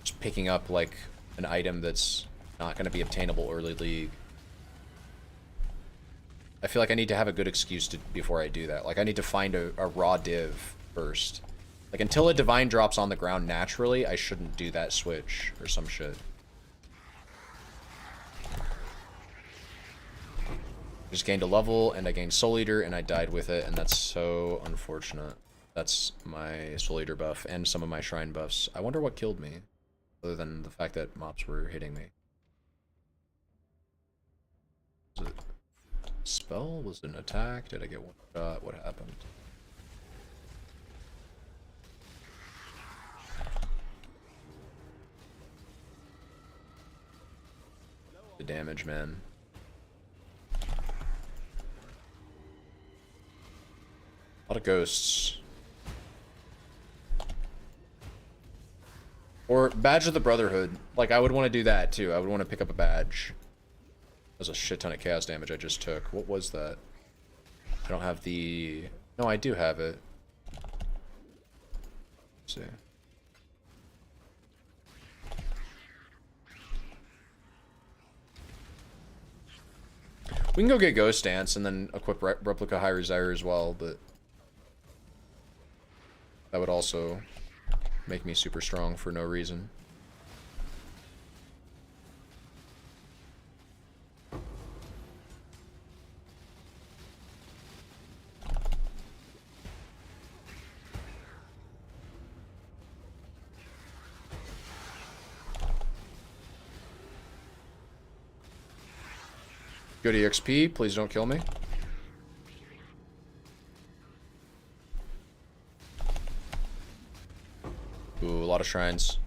Just picking up like an item that's not going to be obtainable early league. I feel like I need to have a good excuse to before I do that. Like I need to find a raw div first. Like until a divine drops on the ground naturally, I shouldn't do that switch or some shit. Just gained a level and I gained Soul Eater and I died with it, and that's so unfortunate. That's my Soul Eater buff and some of my shrine buffs. I wonder what killed me, other than the fact that mobs were hitting me. Was it spell? Was it an attack? Did I get one shot? What happened? The damage, man. A lot of ghosts. Or Badge of the Brotherhood. Like, I would want to do that, too. I would want to pick up a badge. That was a shit ton of chaos damage I just took. What was that? I don't have the... No, I do have it. Let's see. We can go get Ghost Dance and then equip Replica High Resire as well, but... that would also make me super strong for no reason. Good EXP, please don't kill me. Ooh, a lot of shrines.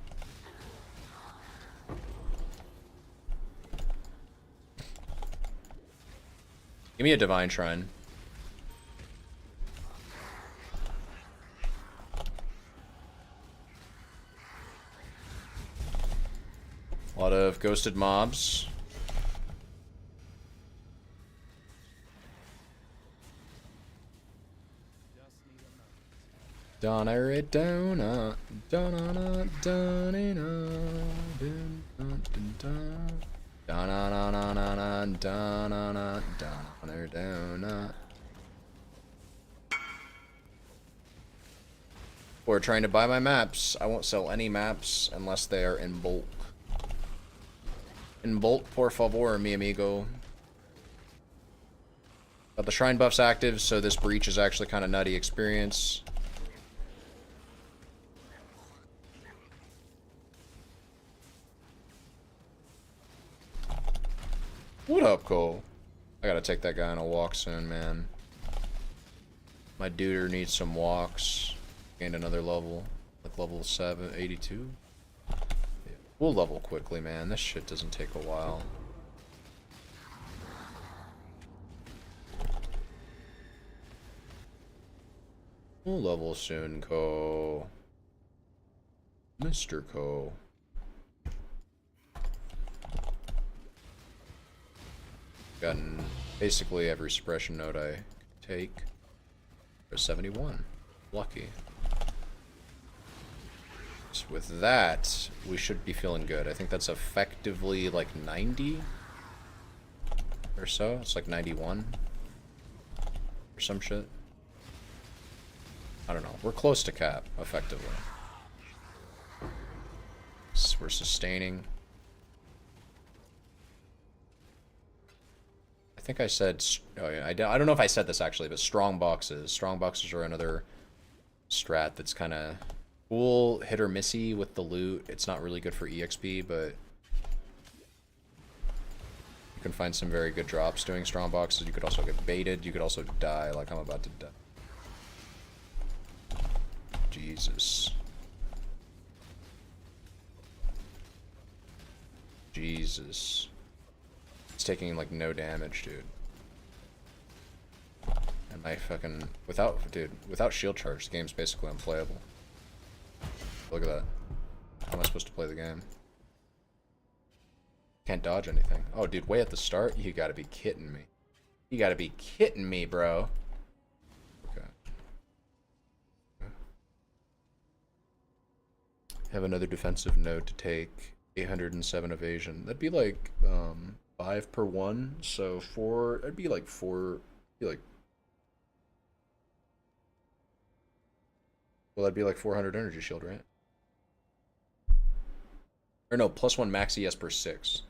Give me a divine shrine. A lot of ghosted mobs. Donna Donna Donna Donna. Or trying to buy my maps. I won't sell any maps unless they are in bulk. In bulk, por favor, mi amigo. But the shrine buff's active, so this breach is actually kind of nutty experience. What up, Cole? I gotta take that guy on a walk soon, man. My duder needs some walks. Gained another level. Like level 7, 82. Yeah. We'll level quickly, man. This shit doesn't take a while. We'll level soon, Co. Mr. Co. Gotten basically every suppression node I could take. For 71. Lucky. So with that, we should be feeling good. I think that's effectively like 90 or so. It's like 91 or some shit. I don't know. We're close to cap, effectively. We're sustaining. I think I said, oh yeah, I don't know if I said this actually, but strong boxes. Strong boxes are another strat that's kind of cool, hit or missy with the loot. It's not really good for EXP, but you can find some very good drops doing strong boxes. You could also get baited. You could also die like I'm about to die. Jesus. Jesus. It's taking like no damage, dude. And my fucking without shield charge, the game's basically unplayable. Look at that. How am I supposed to play the game? Can't dodge anything. Oh, dude, way at the start? You gotta be kidding me. You gotta be kidding me, bro. Okay. Have another defensive node to take. 807 evasion. That'd be like 5 per 1, so 4. It'd be like 4. Well, that'd be like 400 energy shield, right? Or no, +1 max ES per 6.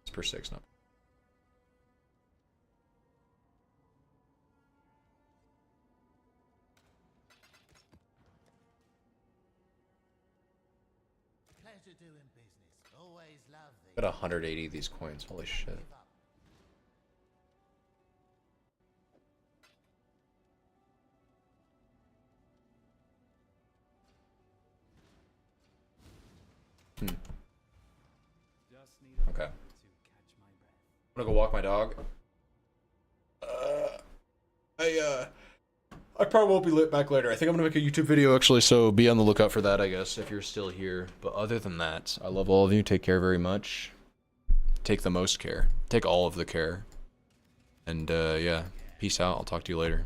It's per 6, not. Got 180 of these coins. Holy shit. Okay. I'm gonna go walk my dog. I probably won't be lit back later. I think I'm gonna make a YouTube video actually, so be on the lookout for that, I guess, if you're still here. But other than that, I love all of you. Take care very much. Take the most care. Take all of the care. And yeah, peace out. I'll talk to you later.